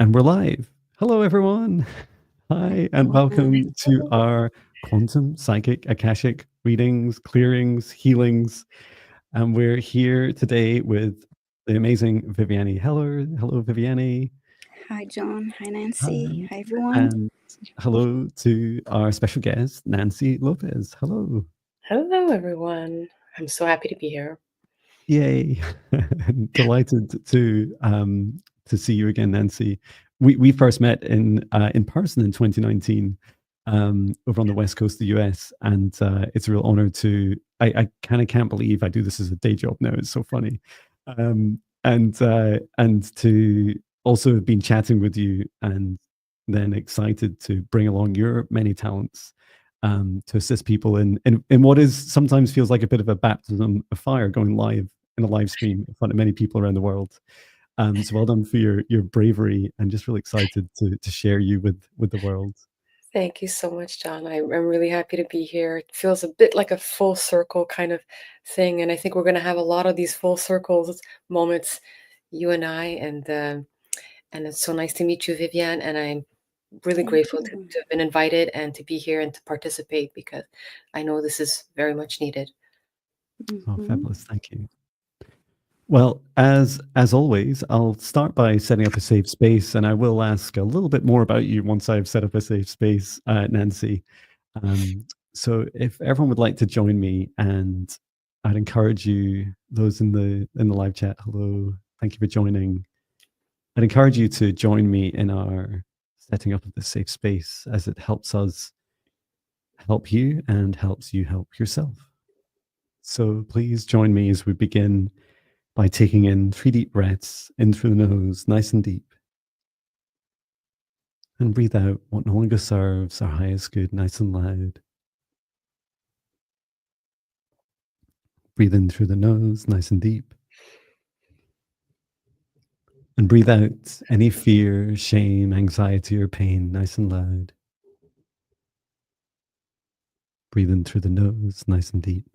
And we're live. Hello, everyone. Hi, and welcome to our quantum psychic Akashic readings, clearings, healings. And we're here today with the amazing Viviane. Hello, Viviane. Hi, John. Hi, Nancy. Hi. Hi, everyone. And hello to our special guest, Nancy Lopes. Hello. Hello, everyone. I'm so happy to be here. Yay. Delighted to see you again, Nancy. We first met in person in 2019 over on the west coast of the US, and it's a real honor to I kind of can't believe I do this as a day job now. It's so funny. And to also have been chatting with you, and then excited to bring along your many talents to assist people in what is sometimes feels like a bit of a baptism of fire, going live in a live stream in front of many people around the world. So well done for your bravery, and just really excited to share you with the world. Thank you so much, John. I'm really happy to be here. It feels a bit like a full circle kind of thing, and I think we're going to have a lot of these full circles moments, you and I, and it's so nice to meet you, Viviane, and I'm really Thank grateful you. to have been invited and to be here and to participate, because I know this is very much needed. Oh, fabulous. Thank you. Well, as always, I'll start by setting up a safe space, and I will ask a little bit more about you once I've set up a safe space, Nancy. So if everyone would like to join me, and I'd encourage you, those in the live chat, hello, thank you for joining. I'd encourage you to join me in our setting up of this safe space, as it helps us help you and helps you help yourself. So please join me as we begin by taking in 3 deep breaths in through the nose, nice and deep. And breathe out what no longer serves our highest good, nice and loud. Breathe in through the nose, nice and deep. And breathe out any fear, shame, anxiety, or pain, nice and loud. Breathe in through the nose, nice and deep.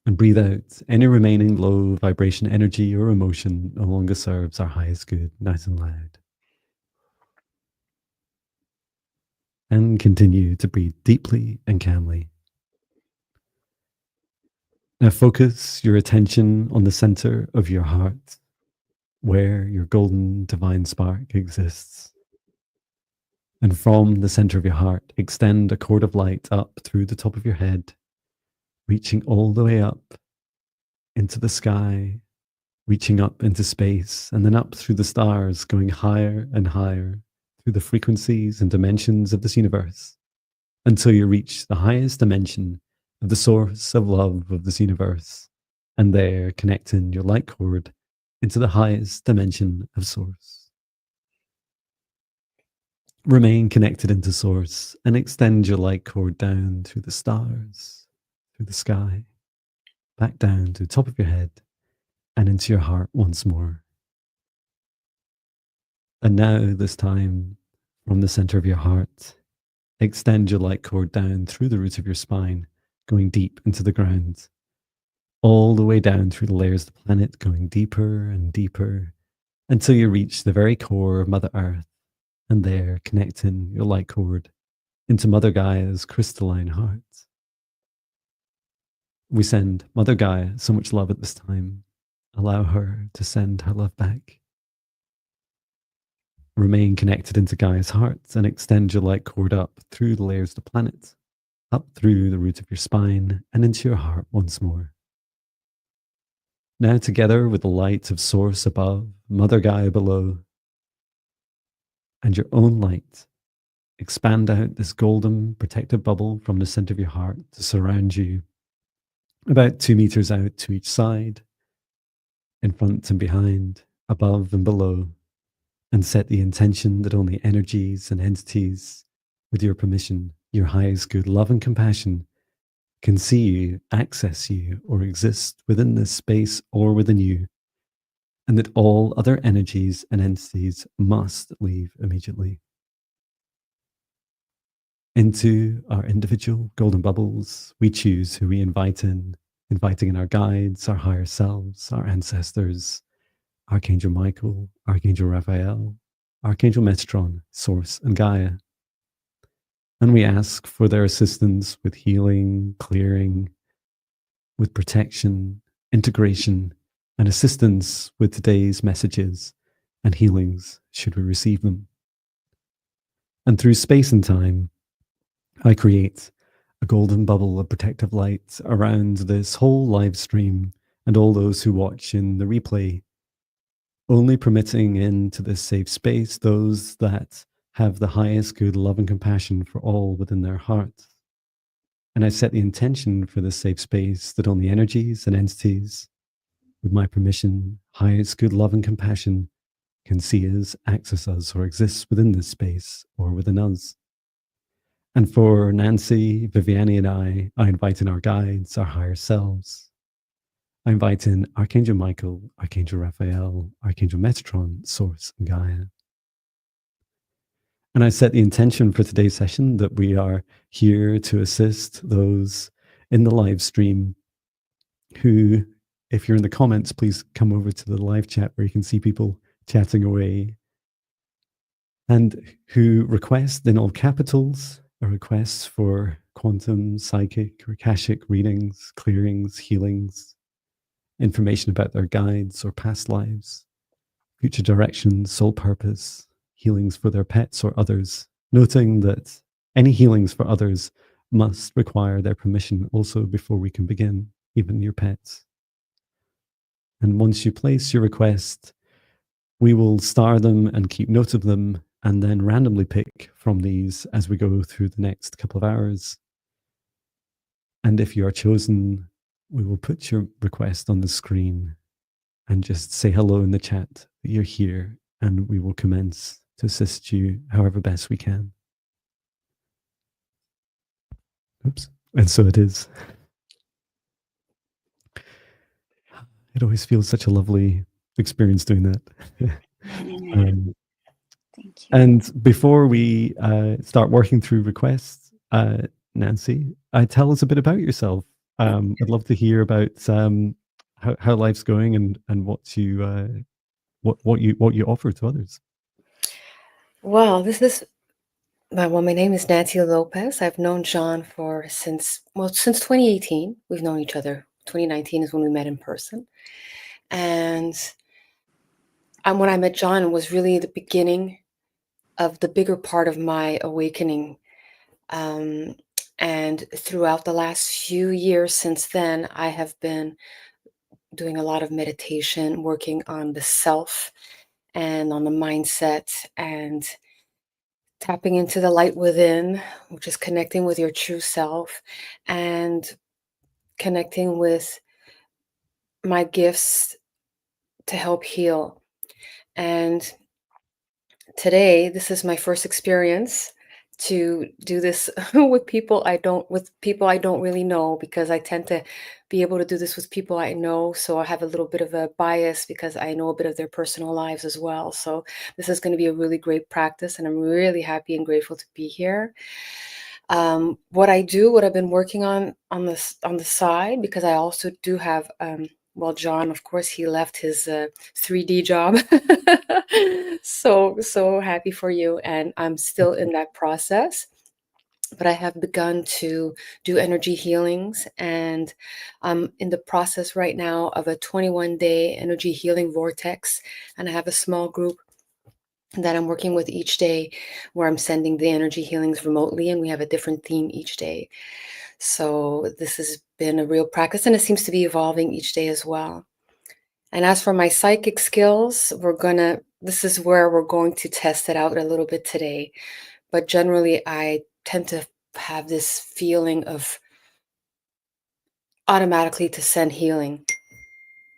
And breathe out any remaining low vibration energy or emotion no longer serves our highest good, nice and loud. And continue to breathe deeply and calmly. Now focus your attention on the center of your heart, where your golden divine spark exists. And from the center of your heart, extend a cord of light up through the top of your head, reaching all the way up into the sky, reaching up into space, and then up through the stars, going higher and higher through the frequencies and dimensions of this universe, until you reach the highest dimension of the source of love of this universe, and there connecting your light cord into the highest dimension of source. Remain connected into source and extend your light cord down through the stars, through the sky, back down to the top of your head and into your heart once more. And now, this time, from the center of your heart, extend your light cord down through the roots of your spine, going deep into the ground, all the way down through the layers of the planet, going deeper and deeper until you reach the very core of Mother Earth, and there connecting your light cord into Mother Gaia's crystalline heart. We send Mother Gaia so much love at this time. Allow her to send her love back. Remain connected into Gaia's heart and extend your light cord up through the layers of the planet, up through the root of your spine and into your heart once more. Now together with the light of Source above, Mother Gaia below, and your own light, expand out this golden protective bubble from the center of your heart to surround you, about 2 meters out to each side, in front and behind, above and below, and set the intention that only energies and entities, with your permission, your highest good love and compassion, can see you, access you, or exist within this space or within you, and that all other energies and entities must leave immediately. Into our individual golden bubbles, we choose who we invite in, inviting in our guides, our higher selves, our ancestors, Archangel Michael, Archangel Raphael, Archangel Metatron, Source, and Gaia. And we ask for their assistance with healing, clearing, with protection, integration, and assistance with today's messages and healings, should we receive them. And through space and time, I create a golden bubble of protective light around this whole live stream and all those who watch in the replay, only permitting into this safe space those that have the highest good love and compassion for all within their hearts. And I set the intention for this safe space that only energies and entities, with my permission, highest good love and compassion, can see us, access us, or exist within this space or within us. And for Nancy, Viviane, and I invite in our guides, our higher selves. I invite in Archangel Michael, Archangel Raphael, Archangel Metatron, Source, and Gaia. And I set the intention for today's session that we are here to assist those in the live stream who, if you're in the comments, please come over to the live chat where you can see people chatting away, and who request in all capitals a request for quantum, psychic, or Akashic readings, clearings, healings, information about their guides or past lives, future directions, soul purpose, healings for their pets or others, noting that any healings for others must require their permission also before we can begin, even your pets. And once you place your request, we will star them and keep note of them, and then randomly pick from these as we go through the next couple of hours. And if you are chosen, we will put your request on the screen and just say hello in the chat that you're here, and we will commence to assist you however best we can. Oops. And so it is. It always feels such a lovely experience doing that. Thank you. And before we start working through requests, Nancy, tell us a bit about yourself. I'd love to hear about how life's going and what you offer to others. Well, my name is Nancy Lopes. I've known John since 2018. We've known each other. 2019 is when we met in person. And when I met John, it was really the beginning of the bigger part of my awakening. And throughout the last few years since then, I have been doing a lot of meditation, working on the self and on the mindset, and tapping into the light within, which is connecting with your true self and connecting with my gifts to help heal. And today, this is my first experience to do this with people I don't really know, because I tend to be able to do this with people I know. So I have a little bit of a bias because I know a bit of their personal lives as well. So this is going to be a really great practice, and I'm really happy and grateful to be here. What I've been working on the side, because I also do have well, John, of course, he left his 3D job. So happy for you. And I'm still in that process. But I have begun to do energy healings. And I'm in the process right now of a 21-day energy healing vortex. And I have a small group that I'm working with each day, where I'm sending the energy healings remotely. And we have a different theme each day. So this has been a real practice, and it seems to be evolving each day as well. And as for my psychic skills, this is where we're going to test it out a little bit today. But generally, I tend to have this feeling of automatically to send healing.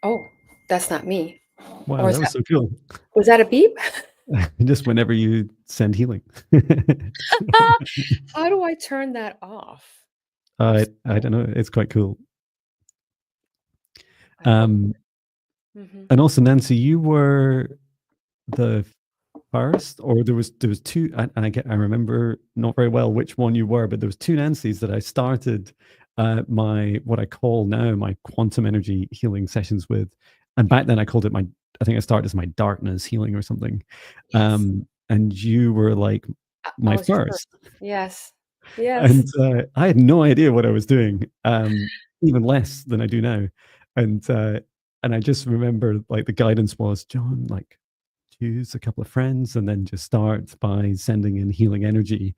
Oh, that's not me. Wow, that was so cool. Was that a beep? Just whenever you send healing. How do I turn that off? I don't know. It's quite cool. And also, Nancy, you were the first, or there was two, and I remember not very well which one you were, but there was two Nancys that I started what I call now my quantum energy healing sessions with. And back then I called it my I think I started as my darkness healing or something. Yes. And you were like I my was your first. first. Yes. Yes. And I had no idea what I was doing, even less than I do now. And I just remember like the guidance was, John, like choose a couple of friends and then just start by sending in healing energy.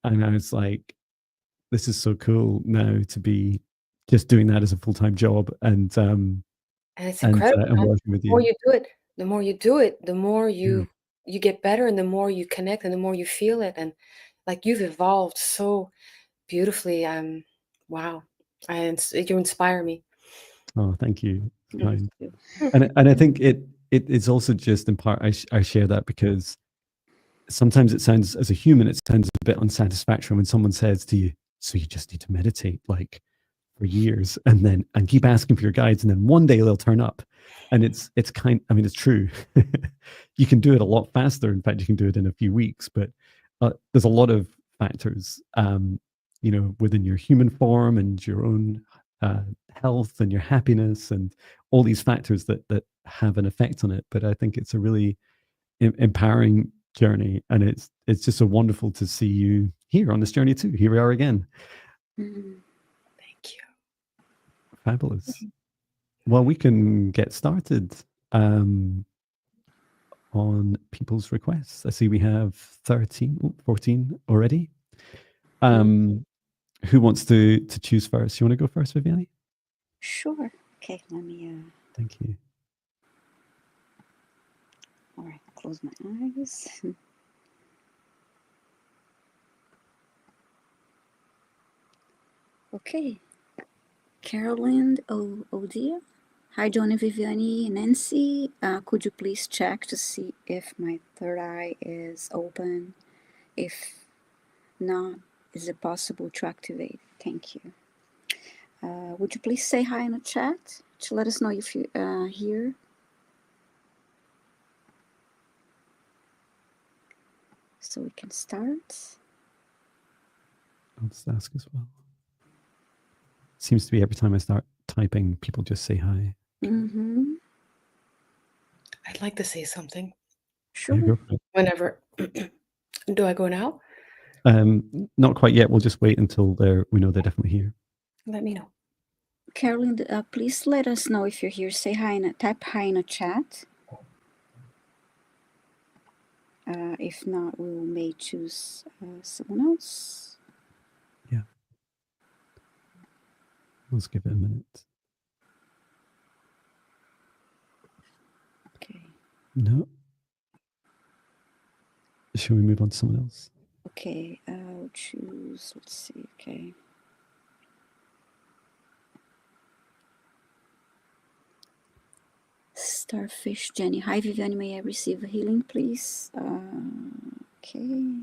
And I was like, this is so cool now to be just doing that as a full-time job and it's incredible, and John. working with The more you. you do it, the more Mm. you get better, and the more you connect, and the more you feel it, and like you've evolved so beautifully. Wow, you inspire me. Oh, thank you. It's Thank kind. you. And I think it's also just in part I share that because sometimes it sounds, as a human, it sounds a bit unsatisfactory when someone says to you, so you just need to meditate like for years and keep asking for your guides, and then one day they'll turn up. And it's kind, I mean, it's true. You can do it a lot faster. In fact, you can do it in a few weeks, but there's a lot of factors, within your human form and your own health and your happiness and all these factors that have an effect on it. But I think it's a really empowering journey, and it's just so wonderful to see you here on this journey too. Here we are again. Mhm. Thank you. Fabulous. Well, we can get started on people's requests. I see we have 14 already. Who wants to choose first? You want to go first, Viviane? Sure. Okay, let me Thank you. all right, close my eyes. Okay. Carolyn, oh dear. Hi, John and Viviane, Nancy. Could you please check to see if my third eye is open? If not, is it possible to activate? Thank you. Would you please say hi in the chat to let us know if you're here? So we can start. I'll just ask as well. Seems to be every time I start typing, people just say hi. Mm-hmm. I'd like to say something. Sure. Yeah, go for it. Whenever. Do I go now? Not quite yet. We'll just wait until we know they're definitely here. Let me know. Carolyn, please let us know if you're here. Say hi type hi in the chat. If not, we may choose someone else. Yeah. Let's give it a minute. Okay. No. Shall we move on to someone else? Okay, I'll choose, let's see, okay. Starfish Jenny. Hi, Viviane, may I receive a healing, please? Okay.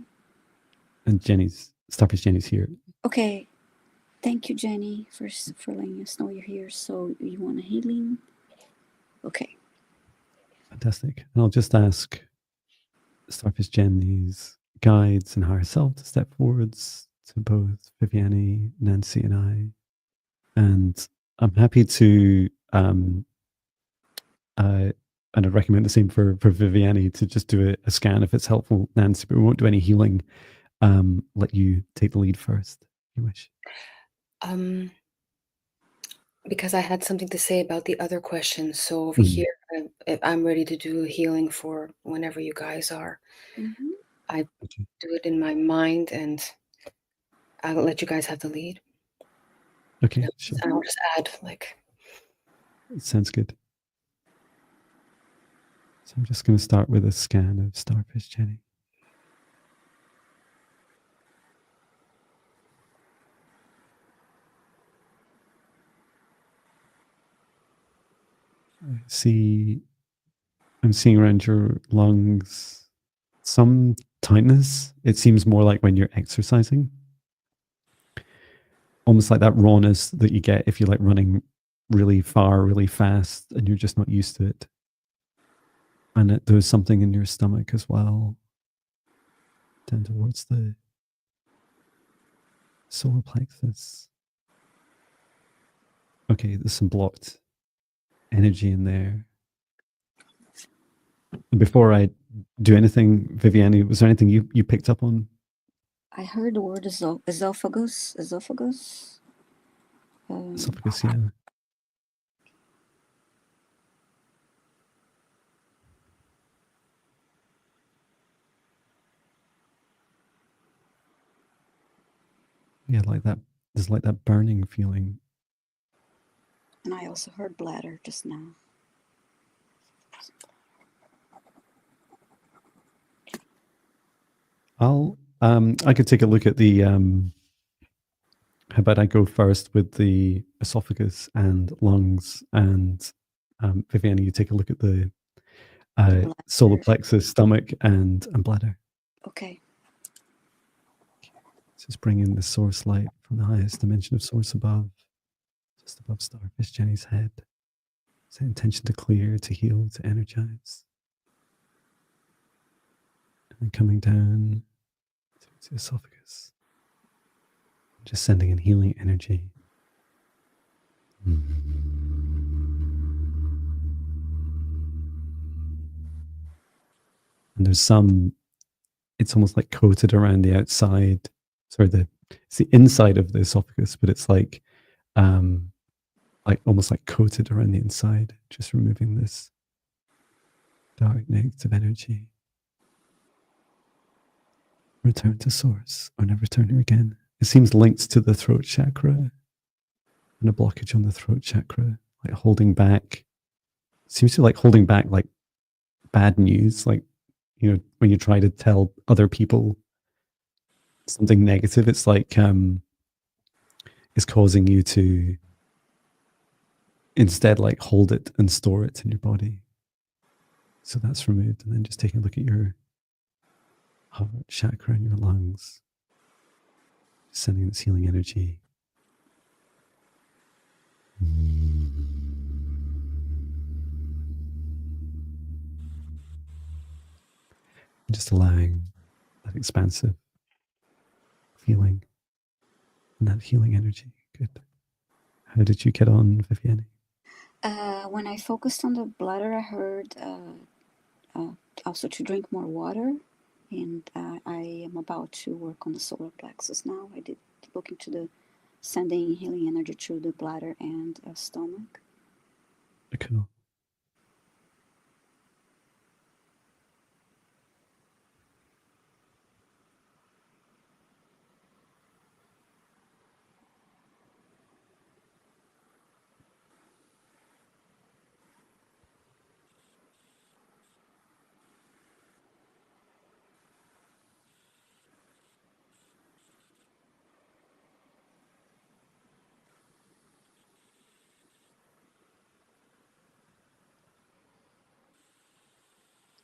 And Starfish Jenny's here. Okay. Thank you, Jenny, for letting us know you're here. So you want a healing? Okay. Fantastic. And I'll just ask Starfish Jenny's guides and higher self to step forwards to both Viviane, Nancy, and I. And I'm happy to, and I'd recommend the same for Viviane, to just do a scan if it's helpful, Nancy, but we won't do any healing. Let you take the lead first, if you wish. Because I had something to say about the other questions. So over here, I'm ready to do healing for whenever you guys are. Mm-hmm. I do it in my mind, and I'll let you guys have the lead. Okay, sure. I'll just add, like. Sounds good. So I'm just going to start with a scan of Starfish Jenny. I'm seeing around your lungs some tightness. It seems more like when you're exercising. Almost like that rawness that you get if you're like running really far, really fast, and you're just not used to it. And there's something in your stomach as well, down towards the solar plexus. Okay, there's some blocked energy in there. Before I do anything, Viviane, was there anything you picked up on? I heard the word esophagus. Esophagus. Esophagus, yeah. Yeah, like that. There's like that burning feeling. And I also heard bladder just now. I could take a look at the how about I go first with the esophagus and lungs, and Viviane, you take a look at the solar plexus, stomach, and bladder. Okay. Just bring in the source light from the highest dimension of source above, just above Starfish Jenny's head. It's the intention to clear, to heal, to energize. And coming down to the esophagus. Just sending in healing energy. And there's some, it's almost like coated around the outside. Sorry, it's the inside of the esophagus, but it's like almost like coated around the inside, just removing this dark negative energy. Return to source, or never return here again. It seems linked to the throat chakra, and a blockage on the throat chakra, like holding back. Seems to like holding back like bad news, like, you know, when you try to tell other people something negative, it's like it's causing you to instead like hold it and store it in your body. So that's removed, and then just taking a look at your heart chakra and your lungs, sending this healing energy. Just allowing that expansive feeling and that healing energy. Good. How did you get on, Viviane? When I focused on the bladder, I heard also to drink more water, and I am about to work on the solar plexus now. I did look into the sending healing energy to the bladder and stomach. Cool.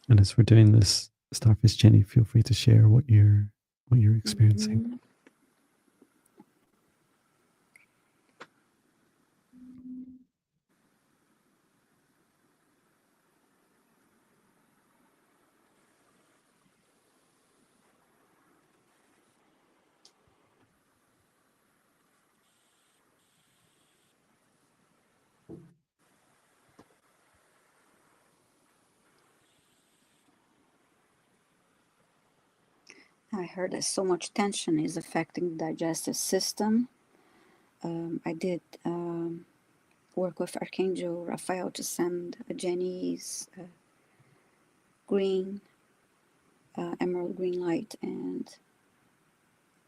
And as we're doing this, Starfish Jenny, feel free to share what you're experiencing. Mm-hmm. I heard that so much tension is affecting the digestive system. I did work with Archangel Raphael to send Jenny's green, emerald green light, and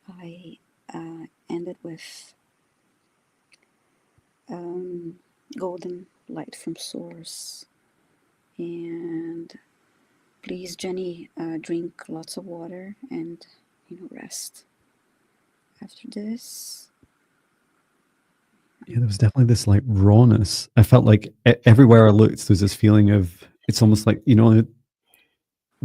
I ended with golden light from source. And please, Jenny, drink lots of water and, rest after this. Yeah, there was definitely this like rawness. I felt like everywhere I looked, there's this feeling of, it's almost like,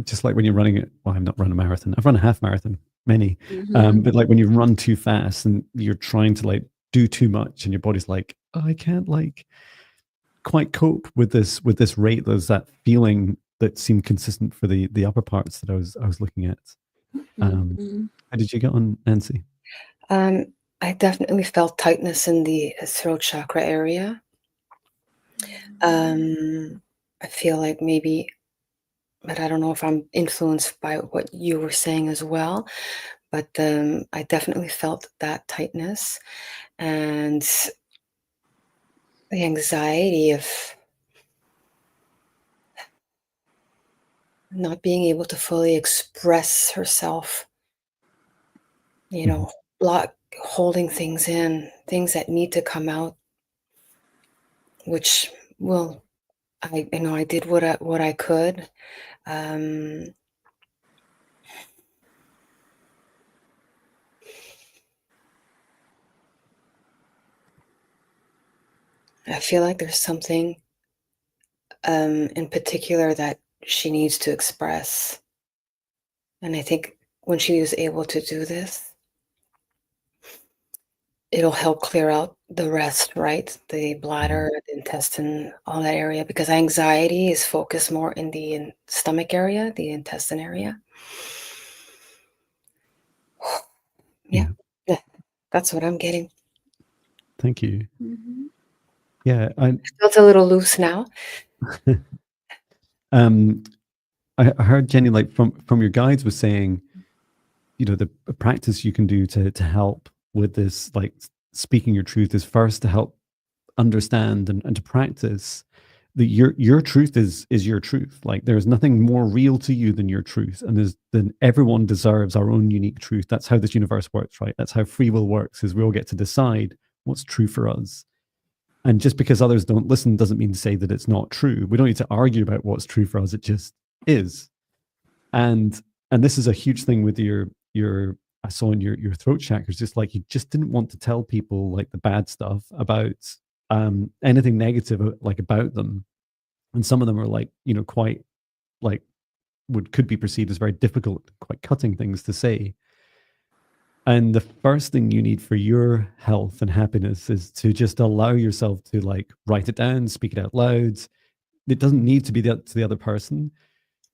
just like when you're running it. Well, I've not run a marathon. I've run a half marathon, many. But like when you run too fast and you're trying to like do too much, and your body's like, oh, I can't like quite cope with this rate. There's that feeling that seemed consistent for the upper parts that I was looking at. How did you get on, Nancy? I definitely felt tightness in the throat chakra area. I feel like maybe but I don't know if I'm influenced by what you were saying as well. But I definitely felt that tightness and the anxiety of not being able to fully express herself, you know, holding things in, things that need to come out, which, well, I know I did what I could. I feel like there's something in particular that she needs to express. And I think when she is able to do this, it'll help clear out the rest, right? The bladder, the intestine, all that area, because anxiety is focused more in the stomach area, the intestine area. Yeah. That's what I'm getting. Thank you. Mm-hmm. Yeah, I felt a little loose now. I heard Jenny, like from your guides, was saying, you know, the practice you can do to help with this, like speaking your truth, is first to help understand and to practice that your truth is your truth. Like there's nothing more real to you than your truth, and then everyone deserves our own unique truth. That's how this universe works, right? That's how free will works, is we all get to decide what's true for us. And just because others don't listen doesn't mean to say that it's not true. We don't need to argue about what's true for us. It just is. And this is a huge thing with your I saw in your throat chakras, just like you just didn't want to tell people like the bad stuff about anything negative like about them. And some of them are like, you know, quite like could be perceived as very difficult, quite cutting things to say. And the first thing you need for your health and happiness is to just allow yourself to like write it down, speak it out loud. It doesn't need to be to the other person.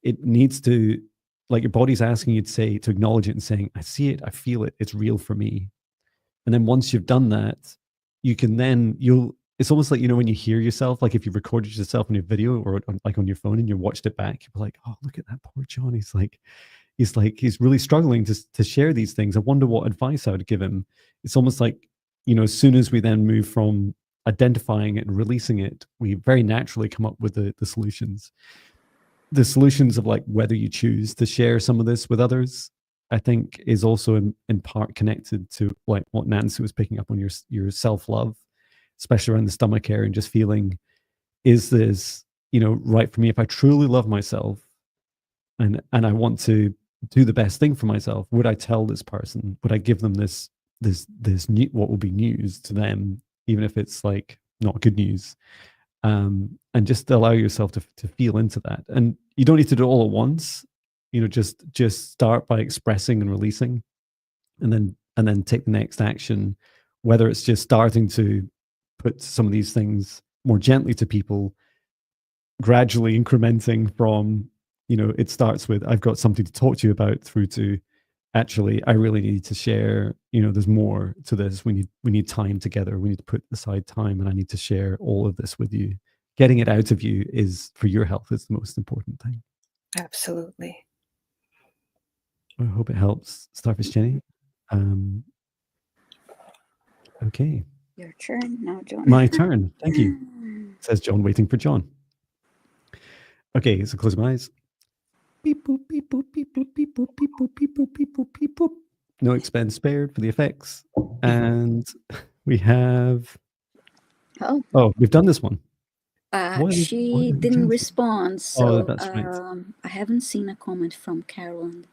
It needs to, like, your body's asking you to acknowledge it and saying, I see it, I feel it, it's real for me. And then once you've done that, you can then, it's almost like, you know, when you hear yourself, like if you recorded yourself in your video or like on your phone and you watched it back, you're like, oh, look at that poor John. He's really struggling to share these things. I wonder what advice I would give him. It's almost like, you know, as soon as we then move from identifying it and releasing it, we very naturally come up with the solutions. The solutions of like whether you choose to share some of this with others, I think is also in part connected to like what Nancy was picking up on, your self-love, especially around the stomach area, and just feeling, is this, you know, right for me? If I truly love myself and I want to do the best thing for myself, would I tell this person? Would I give them this new, what will be news to them, even if it's like not good news? And just allow yourself to feel into that. And you don't need to do it all at once. You know, just start by expressing and releasing, and then take the next action, whether it's just starting to put some of these things more gently to people, gradually incrementing from, you know, it starts with, I've got something to talk to you about, through to, actually, I really need to share, you know, there's more to this. We need time together. We need to put aside time, and I need to share all of this with you. Getting it out of you is, for your health, is the most important thing. Absolutely. I hope it helps, Starfish Jenny. Okay. Your turn now, John. My turn. Thank you. Says John, waiting for John. Okay, so close my eyes. Beep boop, beep boop, beep boop, beep boop, beep boop, beep boop, beep boop, beep boop. No expense spared for the effects. And we have, oh, we've done this one. She didn't respond, so that's right. I haven't seen a comment from Carolyn.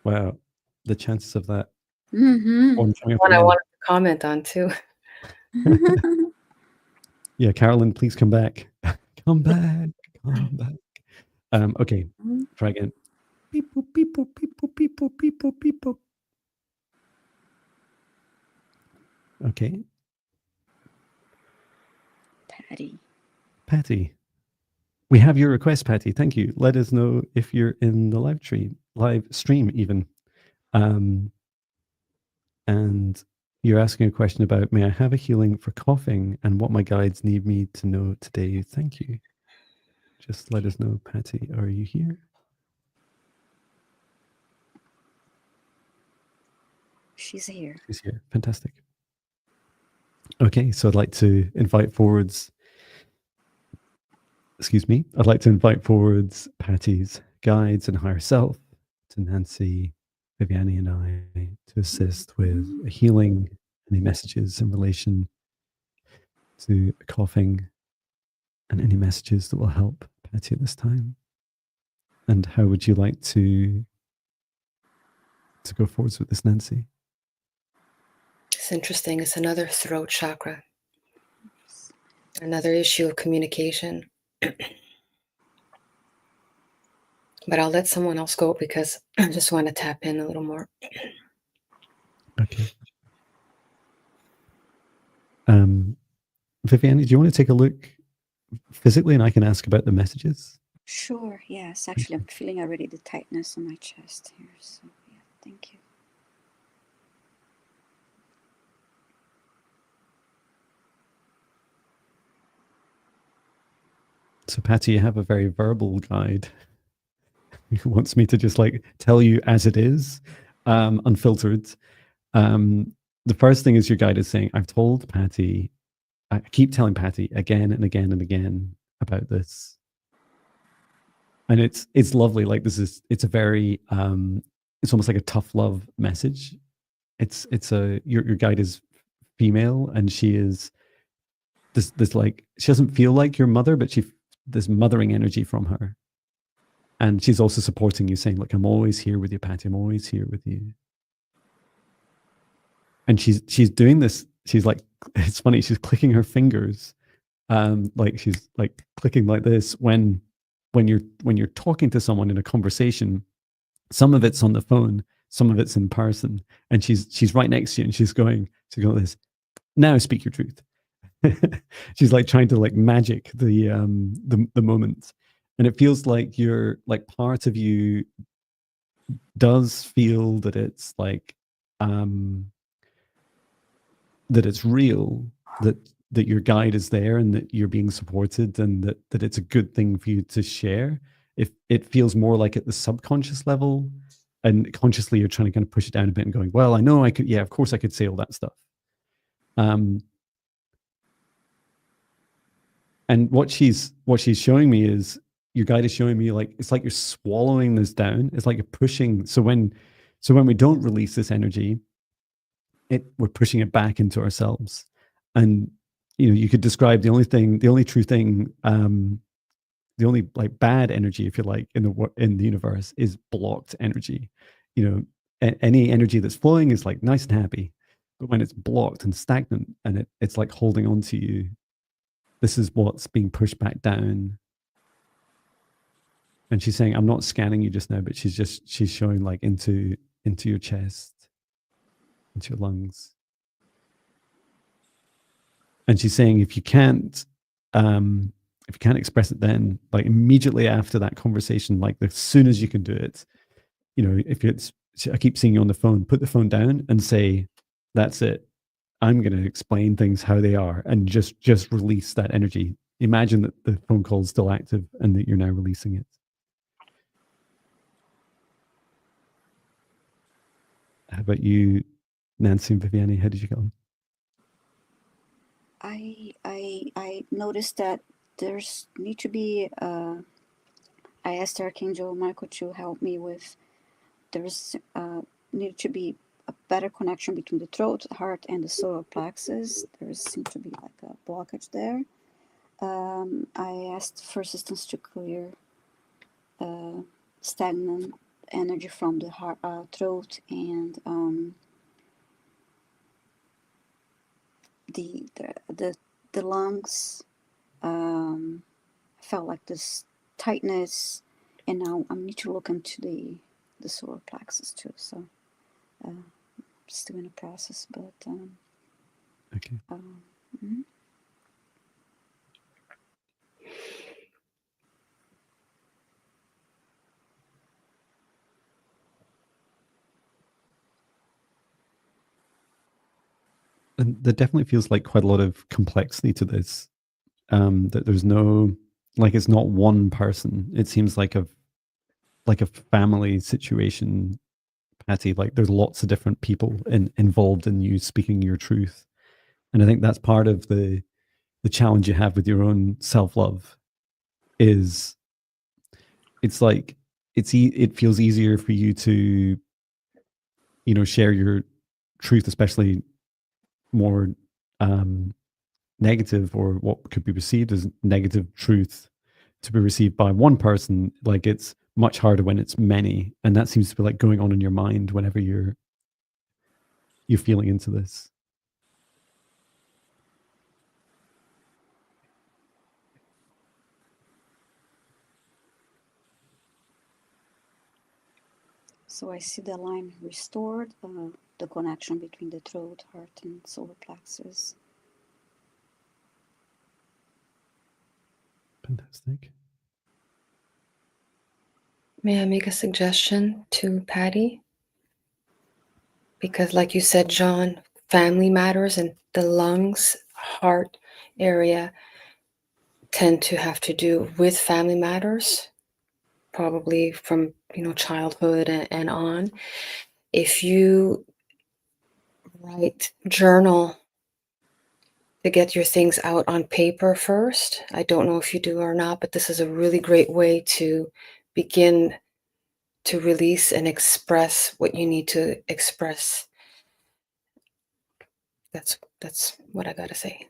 Wow, the chances of that. One I wanted to comment on too. Yeah, Carolyn, please come back. Come back. Come back. Okay, try again. Beep boop, beep boop, beep boop, beep boop, beep boop, beep boop. Okay. Patty. We have your request, Patty. Thank you. Let us know if you're in the live stream even. And you're asking a question about, may I have a healing for coughing and what my guides need me to know today? Thank you. Just let us know, Patty. Are you here? she's here. She's here. Fantastic. Okay, so I'd like to invite forwards. Excuse me. I'd like to invite forwards Patty's guides and higher self, to Nancy, Viviane, and I to assist with a healing, any messages in relation to coughing, and any messages that will help Patty at this time. And how would you like to go forwards with this, Nancy? It's interesting. It's another throat chakra, another issue of communication. But I'll let someone else go because I just want to tap in a little more. Okay. Viviane, do you want to take a look physically, and I can ask about the messages? Sure, yes. Actually, I'm feeling already the tightness on my chest here. So, yeah, thank you. So, Patty, you have a very verbal guide who wants me to just like tell you as it is, unfiltered. The first thing is your guide is saying, I've told Patty, I keep telling Patty again and again and again about this. And it's lovely. Like it's a very, it's almost like a tough love message. Your guide is female, and she is this like, she doesn't feel like your mother, but this mothering energy from her. And she's also supporting you, saying, look, I'm always here with you, Patty. I'm always here with you. And she's doing this. She's like, it's funny. She's clicking her fingers, like she's like clicking like this when you're talking to someone in a conversation. Some of it's on the phone, some of it's in person, and she's right next to you, and she's going this. Now speak your truth. She's like trying to like magic the moment, and it feels like you're like part of you does feel that it's like that it's real, that your guide is there, and that you're being supported, and that it's a good thing for you to share. If it feels more like at the subconscious level, and consciously you're trying to kind of push it down a bit and going, well, I know I could, yeah, of course I could say all that stuff. And what she's showing me is, your guide is showing me like, it's like you're swallowing this down. It's like you're pushing. So when we don't release this energy, we're pushing it back into ourselves. And, you know, you could describe the only true thing, the only like bad energy, if you like, in the universe is blocked energy. You know, any energy that's flowing is like nice and happy, but when it's blocked and stagnant, and it's like holding on to you, this is what's being pushed back down. And she's saying, I'm not scanning you just now, but she's showing like into your chest, into your lungs. And she's saying, if you can't express it then, like immediately after that conversation, like as soon as you can do it, you know, I keep seeing you on the phone, put the phone down and say, that's it. I'm going to explain things how they are, and just release that energy. Imagine that the phone call is still active and that you're now releasing it. How about you, Nancy and Viviane? How did you get on? I noticed that there's need to be. I asked Archangel Michael to help me with. There's need to be a better connection between the throat, heart, and the solar plexus. There seems to be like a blockage there. I asked for assistance to clear stagnant energy from the heart, throat, and the lungs. Felt like this tightness, and now I need to look into the solar plexus too. So still in a process, but okay. Mm-hmm. And there definitely feels like quite a lot of complexity to this. That there's no, like, it's not one person. It seems like a family situation, Patty, like there's lots of different people involved in you speaking your truth. And I think that's part of the challenge you have with your own self-love is it's like it feels easier for you to, you know, share your truth, especially more negative or what could be perceived as negative truth to be received by one person. Like it's much harder when it's many, and that seems to be like going on in your mind whenever you're feeling into this. So I see the line restored, the connection between the throat, heart, and solar plexus. Fantastic. May I make a suggestion to Patty? Because like you said, John, family matters, and the lungs, heart area tend to have to do with family matters, probably from, you know, childhood and on. If you journal to get your things out on paper first, I don't know if you do or not, but this is a really great way to begin to release and express what you need to express. That's what I gotta say.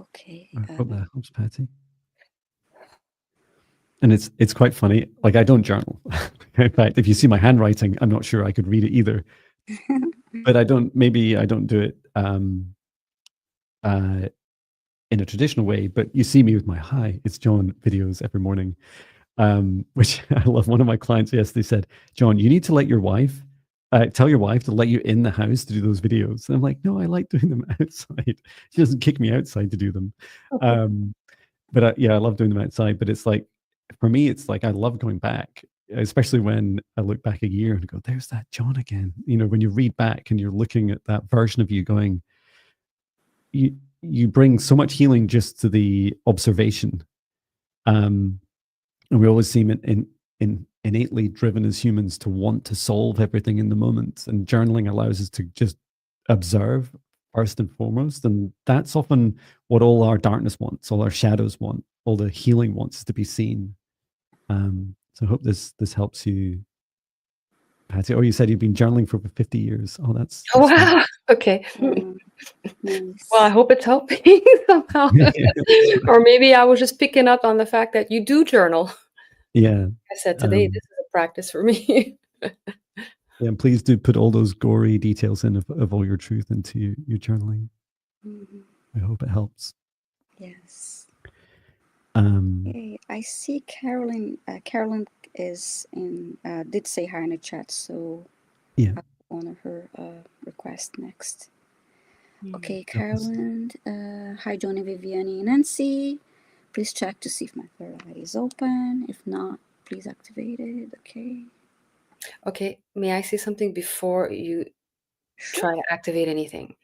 Okay. I hope that helps, Patty. And it's quite funny. Like I don't journal. In fact, if you see my handwriting, I'm not sure I could read it either. But maybe I don't do it in a traditional way. But you see me with my "Hi, it's John" videos every morning, which I love. One of my clients yesterday said, "John, you need to let your wife tell your wife to let you in the house to do those videos." And I'm like, "No, I like doing them outside. She doesn't kick me outside to do them." But yeah, I love doing them outside. But it's like, for me, it's like I love going back, especially when I look back a year and go, "There's that John again." You know, when you read back and you're looking at that version of you, going, you bring so much healing just to the observation. And we always seem innately driven as humans to want to solve everything in the moment, and journaling allows us to just observe first and foremost, and that's often what all our darkness wants, all our shadows want, all the healing wants is to be seen. So I hope this helps you, Patty. Oh, you said you've been journaling for over 50 years. Oh, that's Oh, wow. Okay. Nice. Well, I hope it's helping somehow. Or maybe I was just picking up on the fact that you do journal. Yeah. I said today, this is a practice for me. Yeah, and please do put all those gory details in of all your truth into your journaling. I hope it helps. Yes. Okay, I see Carolyn. Carolyn is in. Did say hi in the chat, so yeah, I'll honor her request next. Okay, Carolyn. Hi, Johnny, Viviane, and Nancy. Please check to see if my third eye is open. If not, please activate it. Okay. Okay, may I say something before you try to activate anything?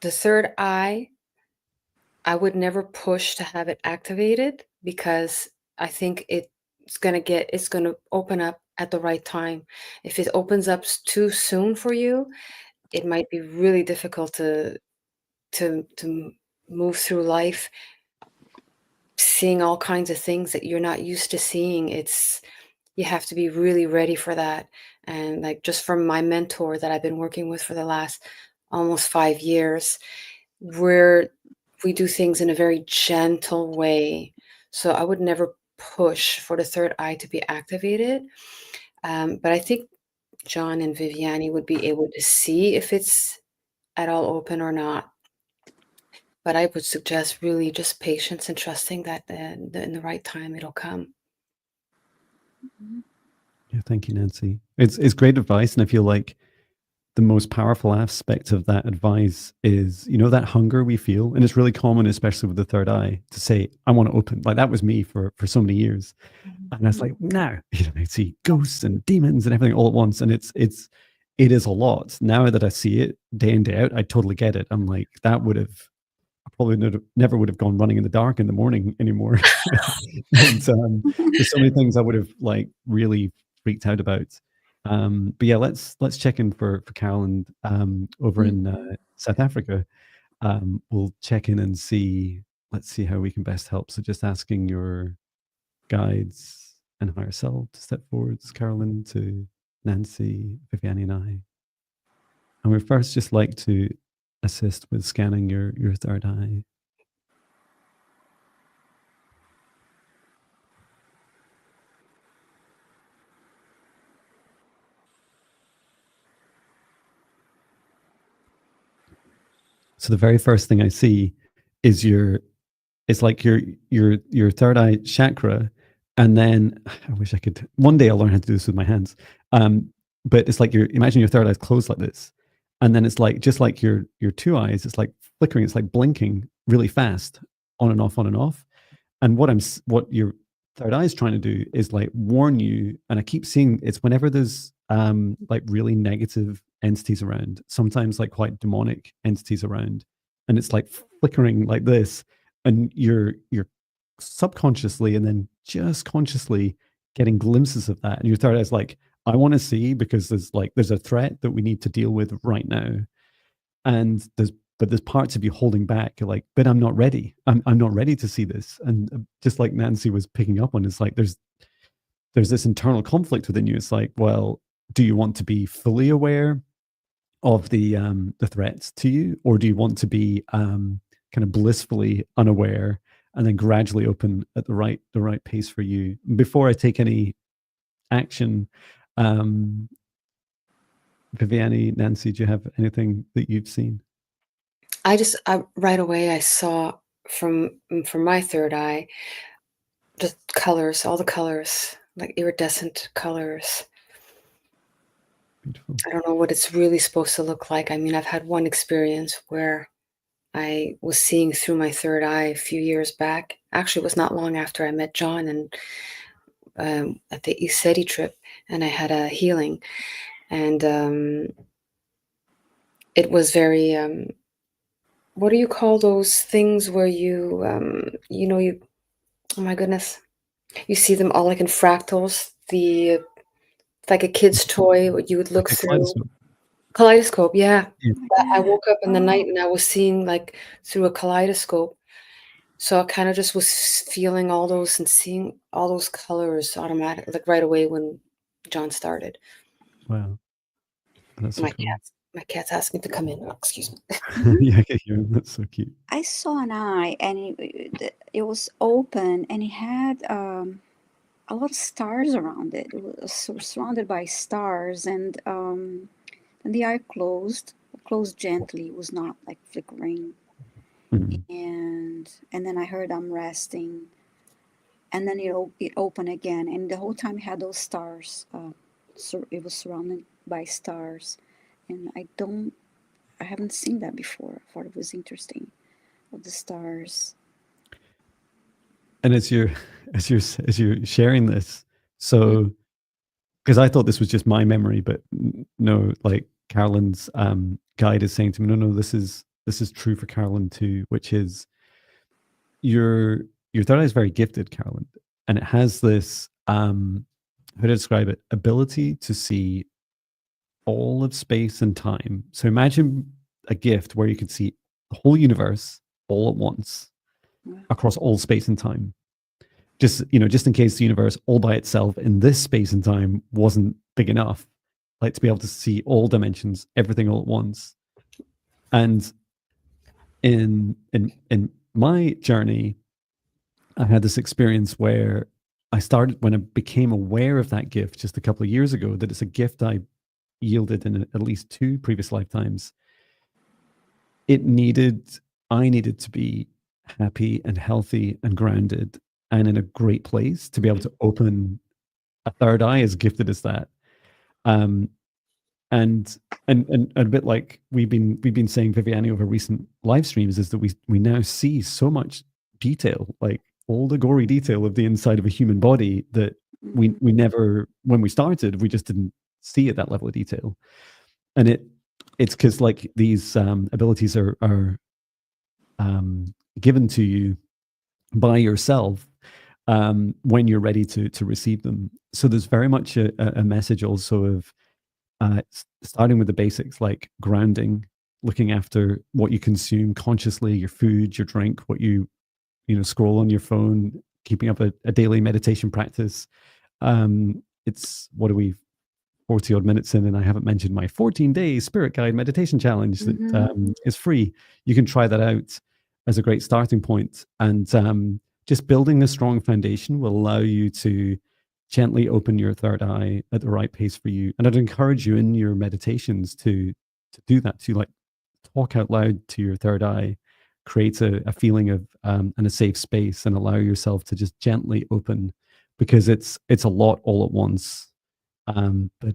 The third eye, I would never push to have it activated, because I think it's going to open up at the right time. If it opens up too soon for you, it might be really difficult to move through life seeing all kinds of things that you're not used to seeing. You have to be really ready for that. And like, just from my mentor that I've been working with for the last almost 5 years, we do things in a very gentle way. So I would never push for the third eye to be activated. But I think John and Viviane would be able to see if it's at all open or not. But I would suggest really just patience and trusting that in the right time it'll come. Yeah, thank you, Nancy. It's great advice, and I feel like the most powerful aspect of that advice is, you know, that hunger we feel, and it's really common, especially with the third eye, to say, "I want to open." Like that was me for so many years, and I was like, "No," you know, I see ghosts and demons and everything all at once, and it is a lot. Now that I see it day in day out, I totally get it. I'm like, that would have probably never would have gone running in the dark in the morning anymore. And there's so many things I would have like really freaked out about. But yeah, let's check in for Carolyn over in South Africa. We'll check in and see. Let's see how we can best help. So just asking your guides and higher self to step forwards, Carolyn, to Nancy, Viviane, and I. And we first just like to assist with scanning your third eye. So the very first thing I see is it's like your third eye chakra, and then I wish I could. One day I'll learn how to do this with my hands. But it's like imagine your third eye's closed like this, and then it's like just like your two eyes, it's like flickering, it's like blinking really fast, on and off, on and off. And what your third eye is trying to do is like warn you. And I keep seeing it's whenever there's like really negative entities around, sometimes like quite demonic entities around, and it's like flickering like this, and you're subconsciously and then just consciously getting glimpses of that, and your third eye is like, I want to see, because there's a threat that we need to deal with right now, and there's parts of you holding back. You're like, but I'm not ready. I'm not ready to see this. And just like Nancy was picking up on, it's like there's this internal conflict within you. It's like, well, do you want to be fully aware of the threats to you, or do you want to be kind of blissfully unaware and then gradually open at the right pace for you? Before I take any action, Viviane, Nancy, do you have anything that you've seen? I right away I saw from my third eye the colors, all the colors, like iridescent colors. Beautiful. I don't know what it's really supposed to look like. I mean, I've had one experience where I was seeing through my third eye a few years back. Actually, it was not long after I met John and at the Iseti trip, and I had a healing, and it was very. What do you call those things where you oh my goodness, you see them all like in fractals, like a kid's toy, what you would look Like a through. kaleidoscope. Yeah. Yeah. I woke up in the night and I was seeing like through a kaleidoscope. So I kind of just was feeling all those and seeing all those colors automatically, like right away when John started. Wow. That's so cool. My cat's asking to come in. Oh, excuse me. Yeah, I can hear him. That's so cute. I saw an eye, and it was open, and it had a lot of stars around it. It was surrounded by stars, and the eye closed gently. It was not like flickering. And then I heard I'm resting, and then it opened again, and the whole time it had those stars. So it was surrounded by stars, and I haven't seen that before. I thought it was interesting, of the stars. And as you're sharing this, so because I thought this was just my memory, but no, like Carolyn's guide is saying to me, no, this is true for Carolyn too, which is your third eye is very gifted, Carolyn, and it has this how to describe it, ability to see all of space and time. So imagine a gift where you could see the whole universe all at once across all space and time. Just in case the universe all by itself in this space and time wasn't big enough, like to be able to see all dimensions, everything all at once. And in my journey, I had this experience where I started, when I became aware of that gift just a couple of years ago, that it's a gift I yielded in at least 2 previous lifetimes. I needed to be happy and healthy and grounded and in a great place to be able to open a third eye as gifted as that. And a bit like we've been saying, Viviane, over recent live streams, is that we now see so much detail, like all the gory detail of the inside of a human body that we never, when we started, we just didn't see at that level of detail. And it's because like these abilities are given to you by yourself when you're ready to receive them. So there's very much a message also of starting with the basics, like grounding, looking after what you consume consciously, your food, your drink, what you scroll on your phone, keeping up a daily meditation practice. It's, what are we, 40 odd minutes in, and I haven't mentioned my 14-day spirit guide meditation challenge that is free. You can try that out as a great starting point. And just building a strong foundation will allow you to gently open your third eye at the right pace for you. And I'd encourage you in your meditations to do that, to like talk out loud to your third eye, create a feeling of and a safe space, and allow yourself to just gently open, because it's a lot all at once. But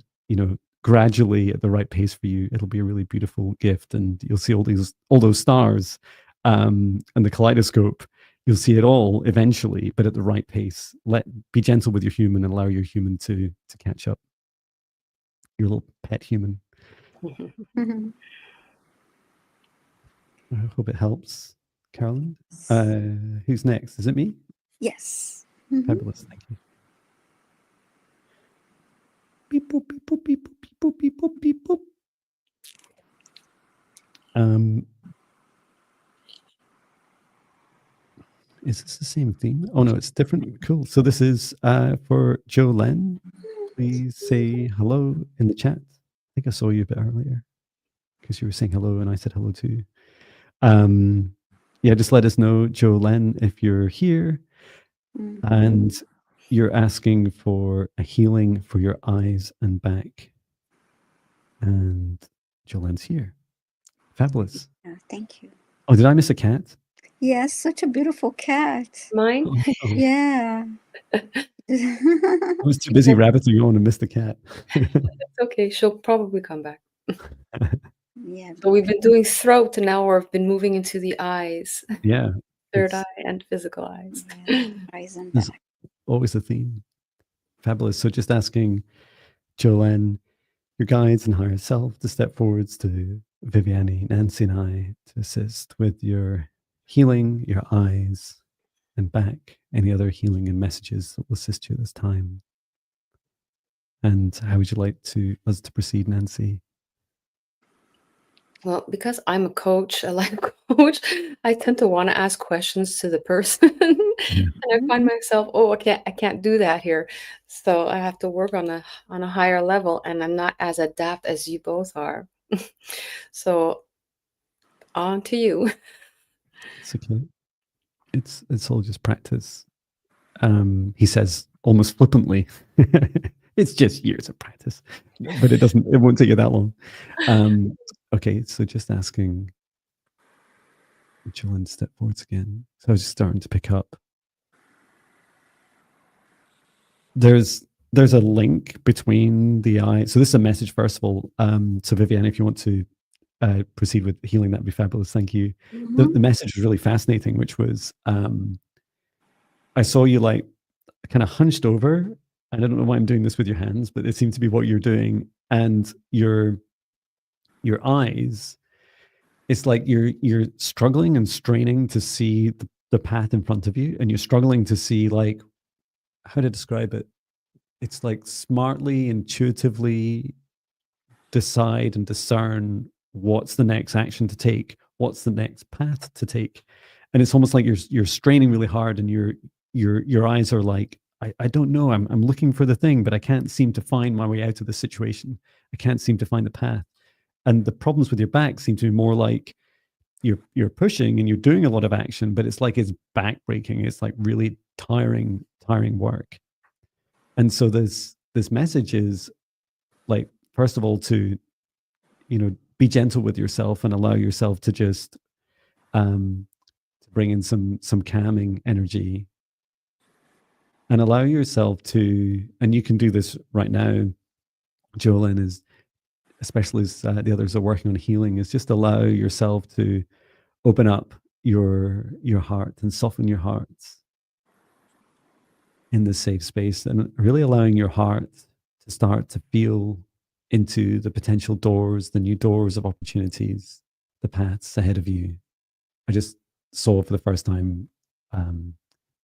gradually at the right pace for you, it'll be a really beautiful gift, and you'll see all those stars and the kaleidoscope. You'll see it all eventually, but at the right pace. Be gentle with your human and allow your human to catch up. Your little pet human. I hope it helps, Carolyn. Who's next? Is it me? Yes. Fabulous, thank you. Beep, boop, beep, boop, beep, boop, beep, boop, beep, boop, beep, boop. Is this the same theme? Oh no, it's different. Cool. So this is for Jo-Len. Please say hello in the chat. I think I saw you a bit earlier because you were saying hello and I said hello too. Yeah, just let us know, Jo-Len, if you're here. And you're asking for a healing for your eyes and back. And Jo-Len's here. Fabulous. Thank you. Oh, did I miss a cat? Yes, such a beautiful cat. Mine? Oh. Yeah. I was too busy rabbiting on and missed the cat. It's okay. She'll probably come back. Yeah. So we've been doing throat, and now we've been moving into the eyes. Yeah. Third eye and physical eyes. Yeah, eyes and There's back. always a theme. Fabulous. So just asking Jo-Len, your guides and higher self, to step forwards to Viviane, Nancy, and I to assist with your healing, your eyes and back, any other healing and messages that will assist you at this time. And how would you like us to proceed, Nancy? Well, because I'm a coach, a life coach, I tend to want to ask questions to the person. And I find myself, I can't do that here. So I have to work on a higher level, and I'm not as adept as you both are. So on to you. It's okay. It's all just practice. He says almost flippantly, it's just years of practice, but it won't take you that long. Okay, so just asking Jo-Len to step forwards again. So I was just starting to pick up. There's a link between the eye. So this is a message, first of all. So Viviane, if you want to proceed with healing, that'd be fabulous. Thank you. The message was really fascinating, which was I saw you like kind of hunched over, and I don't know why I'm doing this with your hands, but it seemed to be what you're doing. And your eyes, it's like you're struggling and straining to see the path in front of you, and you're struggling to see, like, how to describe it. It's like smartly, intuitively decide and discern what's the next action to take, what's the next path to take. And it's almost like you're straining really hard, and your eyes are like, I don't know, I'm looking for the thing, but I can't seem to find my way out of the situation. I can't seem to find the path. And the problems with your back seem to be more like you're pushing and you're doing a lot of action, but it's like it's backbreaking. It's like really tiring work. And so this message is like, first of all, to be gentle with yourself and allow yourself to just to bring in some calming energy, and allow yourself to, and you can do this right now, Jo-Len, is, especially as the others are working on healing, is just allow yourself to open up your heart and soften your heart in this safe space, and really allowing your heart to start to feel into the potential doors, the new doors of opportunities, the paths ahead of you. I just saw for the first time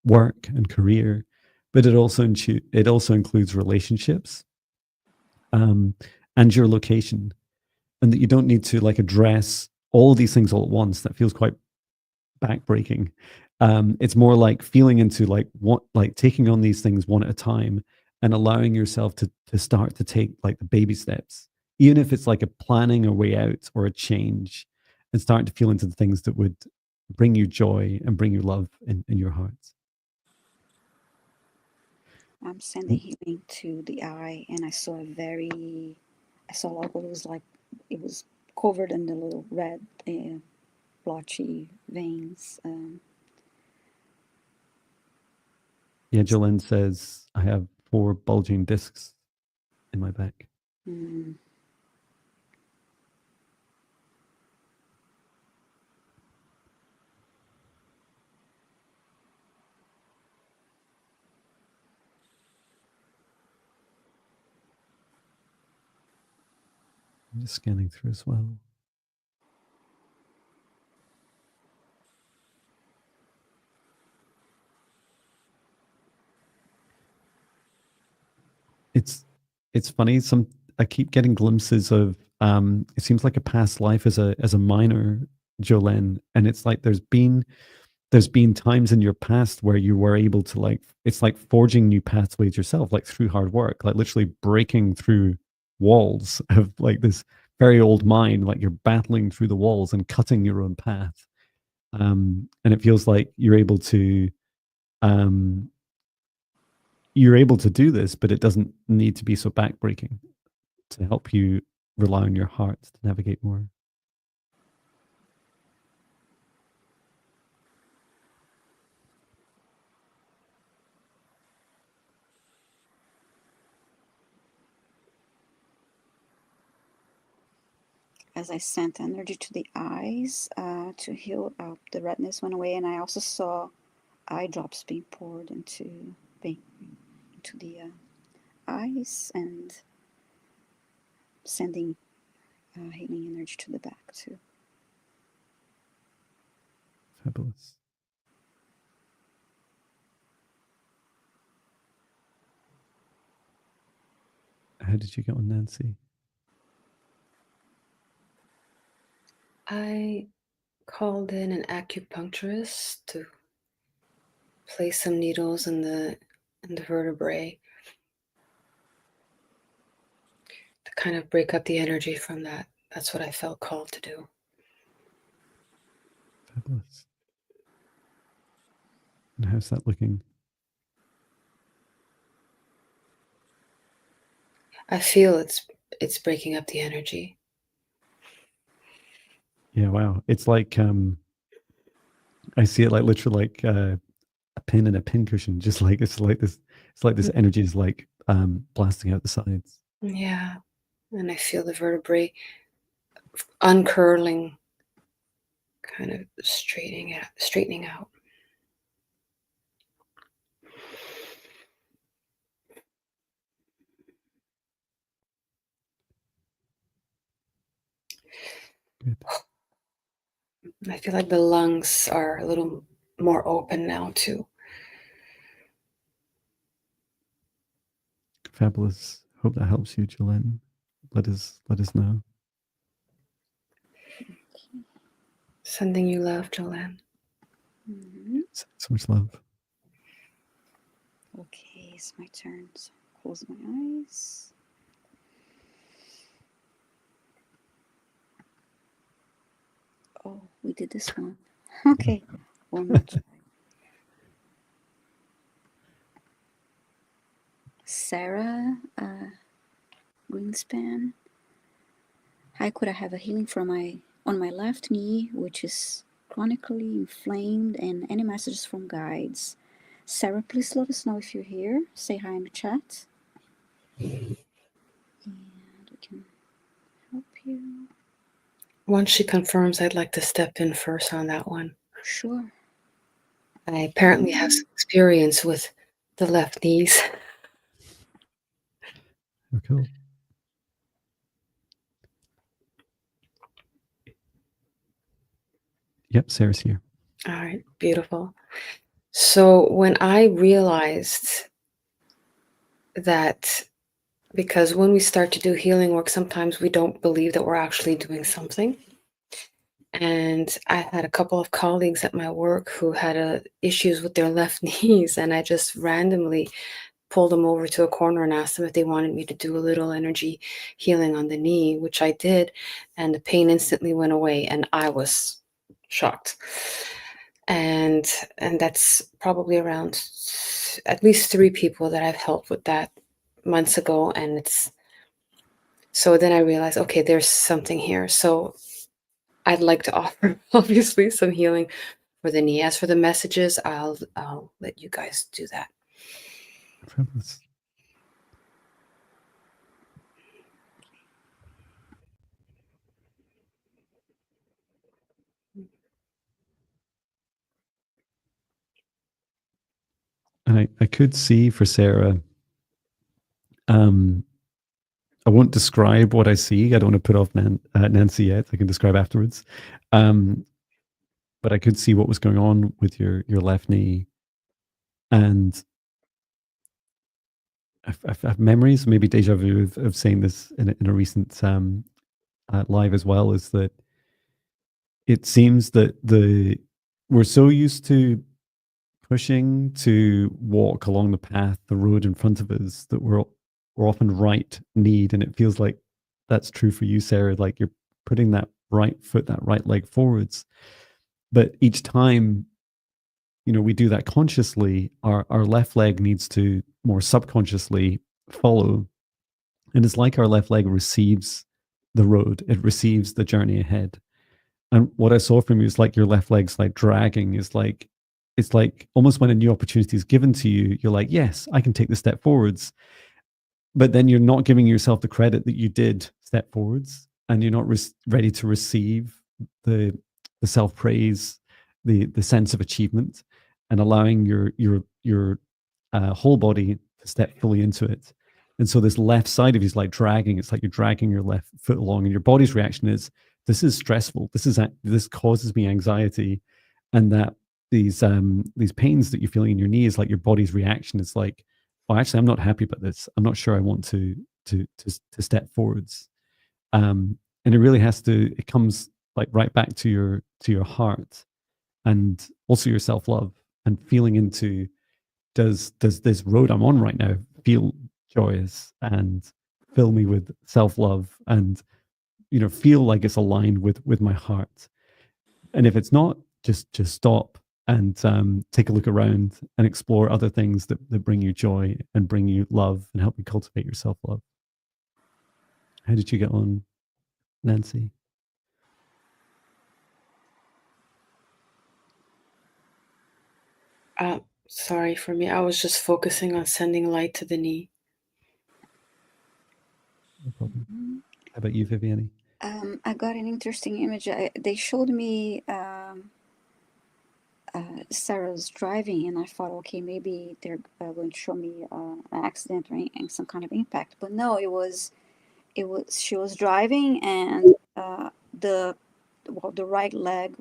work and career, but it also includes relationships and your location, and that you don't need to like address all these things all at once. That feels quite backbreaking. It's more like feeling into like taking on these things one at a time and allowing yourself to start to take like the baby steps, even if it's like a planning a way out or a change, and starting to feel into the things that would bring you joy and bring you love in your heart. I'm sending healing to the eye, and I saw all those, like, it was covered in the little red blotchy veins. Yeah, Jo-Len says, I have 4 bulging discs in my back. Mm. I'm just scanning through as well. It's funny. I keep getting glimpses of it seems like a past life as a miner, Jo-Len, and it's like there's been times in your past where you were able to like, it's like forging new pathways yourself, like through hard work, like literally breaking through walls of like this very old mine, like you're battling through the walls and cutting your own path. And it feels like you're able to do this, but it doesn't need to be so backbreaking, to help you rely on your heart to navigate more. As I sent energy to the eyes to heal up, the redness went away, and I also saw eye drops being poured into the eyes, and sending healing energy to the back too. Fabulous. How did you get on, Nancy? I called in an acupuncturist to place some needles in the vertebrae to kind of break up the energy from that. That's what I felt called to do. Fabulous. And how's that looking? I feel it's breaking up the energy. Yeah, wow. It's like I see it like literally like a pin and a pin cushion, just like it's like this energy is like blasting out the sides. Yeah. And I feel the vertebrae uncurling, kind of straightening out. Good. I feel like the lungs are a little more open now too. Fabulous. Hope that helps you, Jo-Len. Let us know. Sending you love, Jo-Len. Mm-hmm. So much love. Okay, it's my turn. So close my eyes. Oh, we did this one. Okay, one more try. Sarah Greenspan. Hi, could I have a healing on my left knee, which is chronically inflamed, and any messages from guides? Sarah, please let us know if you're here. Say hi in the chat. And we can help you. Once she confirms, I'd like to step in first on that one. Sure. I apparently have some experience with the left knees. Oh, cool. Yep, Sarah's here. All right, beautiful. So when I realized that, because when we start to do healing work, sometimes we don't believe that we're actually doing something. And I had a couple of colleagues at my work who had issues with their left knees, and I just randomly pulled them over to a corner and asked them if they wanted me to do a little energy healing on the knee, which I did, and the pain instantly went away, and I was shocked. And that's probably around at least 3 people that I've helped with that months ago, and so then I realized, okay, there's something here. So I'd like to offer, obviously, some healing for the knee. As for the messages, I'll let you guys do that. Fabulous. And I could see for Sarah, I won't describe what I see. I don't want to put off Nancy yet. I can describe afterwards. But I could see what was going on with your left knee. And I have memories, maybe deja vu, of saying this in a recent live as well, is that it seems that we're so used to pushing to walk along the path, the road in front of us, that we're often right kneed, and it feels like that's true for you, Sarah. Like you're putting that right foot, that right leg forwards, but each time we do that consciously, our left leg needs to more subconsciously follow, and it's like our left leg receives the road, it receives the journey ahead. And what I saw from you is like your left leg's like dragging, is like it's like almost when a new opportunity is given to you, you're like, yes, I can take the step forwards. But then you're not giving yourself the credit that you did step forwards, and you're not ready to receive the self praise, the sense of achievement, and allowing your whole body to step fully into it. And so this left side of you is like dragging. It's like you're dragging your left foot along, and your body's reaction is, this is stressful. This causes me anxiety, and that these pains that you're feeling in your knee is like your body's reaction. It's like, oh, actually, I'm not happy about this. I'm not sure I want to step forwards. And it really has to. It comes like right back to your heart, and also your self love, and feeling into, does this road I'm on right now feel joyous and fill me with self love, and feel like it's aligned with my heart. And if it's not, just stop and take a look around and explore other things that bring you joy and bring you love and help you cultivate your self love. How did you get on, Nancy? Sorry for me. I was just focusing on sending light to the knee. No problem. How about you, Viviane? I got an interesting image. They showed me Sarah's driving, and I thought, okay, maybe they're going to show me an accident or some kind of impact. But no, it was she was driving, and the right leg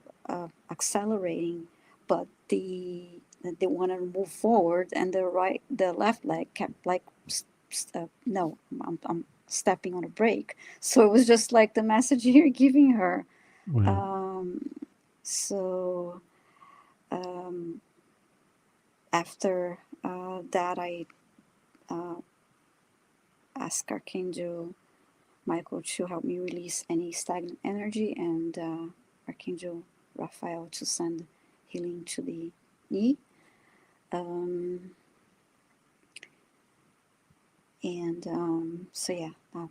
accelerating, but they want to move forward, and the left leg kept like, no, I'm stepping on a brake. So it was just like the message you're giving her. Wow. So after that, I asked Archangel Michael to help me release any stagnant energy, and Archangel Raphael to send healing to the knee. So yeah, I'm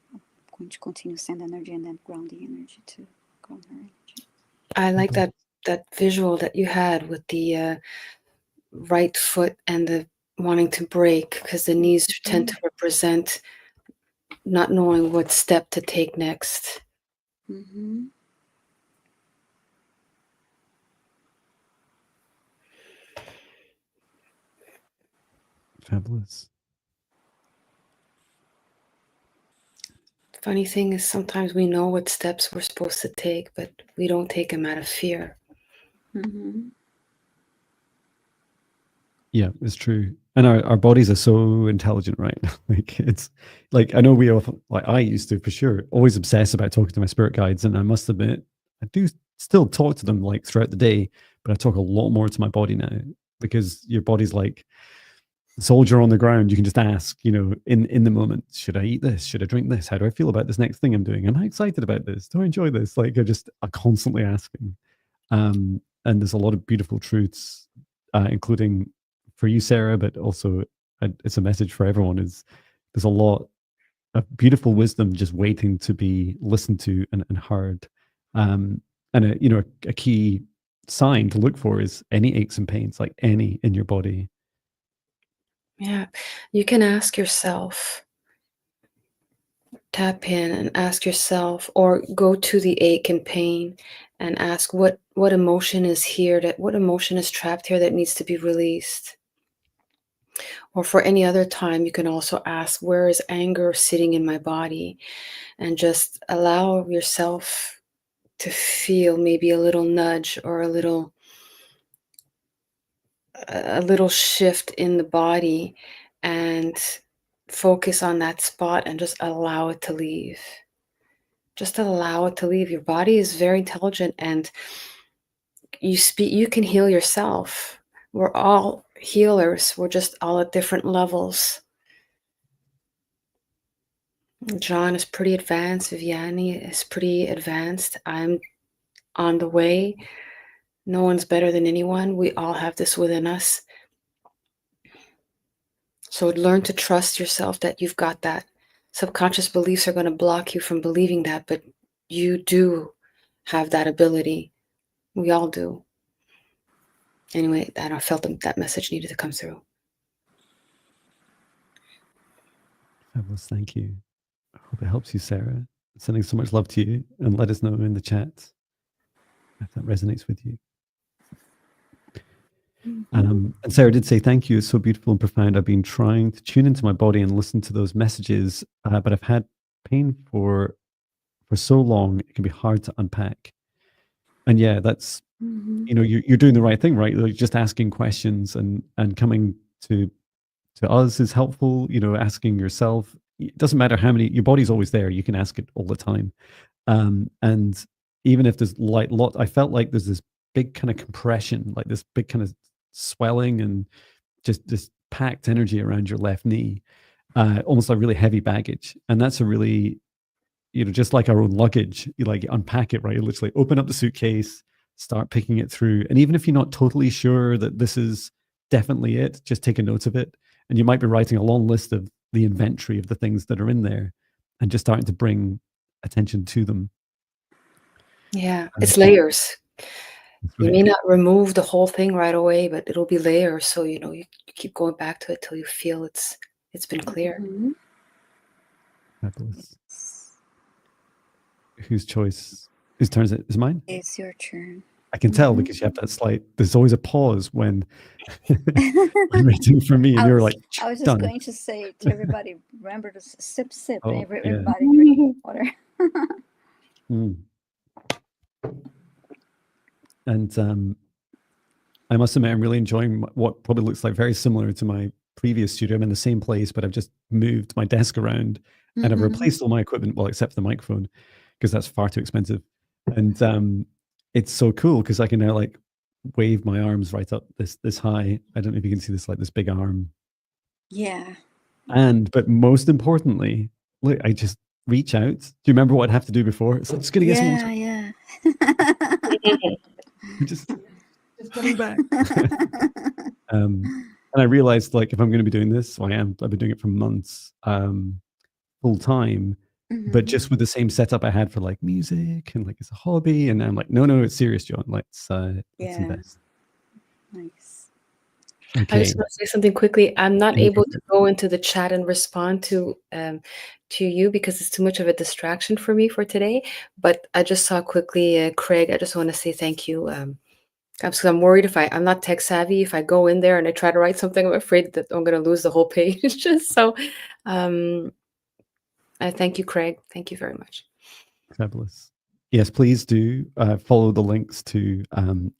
going to continue send energy and then grounding energy to ground her energy. I like that visual that you had with the right foot and the wanting to break, because the knees tend to represent not knowing what step to take next. Mm-hmm. Fabulous. Funny thing is, sometimes we know what steps we're supposed to take, but we don't take them out of fear. Mm-hmm. Yeah, it's true. And our bodies are so intelligent, right? Like it's like I know we often, like I used to for sure, always obsess about talking to my spirit guides, and I must admit I do still talk to them like throughout the day, but I talk a lot more to my body now because your body's like a soldier on the ground. You can just ask, in the moment, should I eat this? Should I drink this? How do I feel about this next thing I'm doing? Am I excited about this? Do I enjoy this? Like I'm constantly asking. And there's a lot of beautiful truths, including for you, Sarah, but also it's a message for everyone. Is there's a lot of beautiful wisdom just waiting to be listened to and heard. And a key sign to look for is any aches and pains, like any in your body. Yeah, you can ask yourself, tap in and ask yourself, or go to the ache and pain and ask what emotion is here, what emotion is trapped here that needs to be released. Or for any other time, you can also ask, where is anger sitting in my body? And just allow yourself to feel maybe a little nudge or a little shift in the body, and focus on that spot and just allow it to leave. Just allow it to leave. Your body is very intelligent, and you can heal yourself. We're all healers. We're just all at different levels. John is pretty advanced. Viviane is pretty advanced. I'm on the way. No one's better than anyone. We all have this within us. So learn to trust yourself that you've got that. Subconscious beliefs are going to block you from believing that, but you do have that ability. We all do. Anyway, I felt that message needed to come through. Fabulous, thank you. I hope it helps you, Sarah. Sending so much love to you, and let us know in the chat if that resonates with you. And Sarah did say, thank you. It's so beautiful and profound. I've been trying to tune into my body and listen to those messages, but I've had pain for so long, it can be hard to unpack. And yeah, that's, you're doing the right thing, right? Like just asking questions and coming to us is helpful. Asking yourself, it doesn't matter how many, your body's always there. You can ask it all the time. And even if there's I felt like there's this big kind of compression, like this big kind of swelling and just this packed energy around your left knee, almost like really heavy baggage. And that's a really, just like our own luggage, you like unpack it, right? You literally open up the suitcase, start picking it through. And even if you're not totally sure that this is definitely it, just take a note of it. And you might be writing a long list of the inventory of the things that are in there and just starting to bring attention to them. Yeah, it's layers. Right. You may not remove the whole thing right away, but it'll be layers. So, you keep going back to it till you feel it's been cleared. Fabulous. Whose turn is it? Is mine? It's your turn. I can tell because you have that there's always a pause when I'm waiting for me, and you're like, I was just done. Going to say to everybody, remember to sip, Oh, everybody drink water. And I must admit, I'm really enjoying what probably looks like very similar to my previous studio. I'm in the same place, but I've just moved my desk around and I've replaced all my equipment, well, except for the microphone, because that's far too expensive. And it's so cool because I can now like wave my arms right up this high. I don't know if you can see this, like this big arm. Yeah. But most importantly, look, I just reach out. Do you remember what I have to do before? It's like, just gonna get some water. Yeah. just coming back. And I realized, like, if I'm going to be doing this, I've been doing it for months, full time, but just with the same setup I had for like music and like it's a hobby. And I'm like, no, it's serious, John. Let's invest. Nice. Okay. I just want to say something quickly. I'm not able to go into the chat and respond to you because it's too much of a distraction for me for today. But I just saw quickly, Craig. I just want to say thank you. Because I'm worried I'm not tech savvy. If I go in there and I try to write something, I'm afraid that I'm going to lose the whole page. So, I thank you, Craig. Thank you very much. Fabulous. Yes, please do follow the links to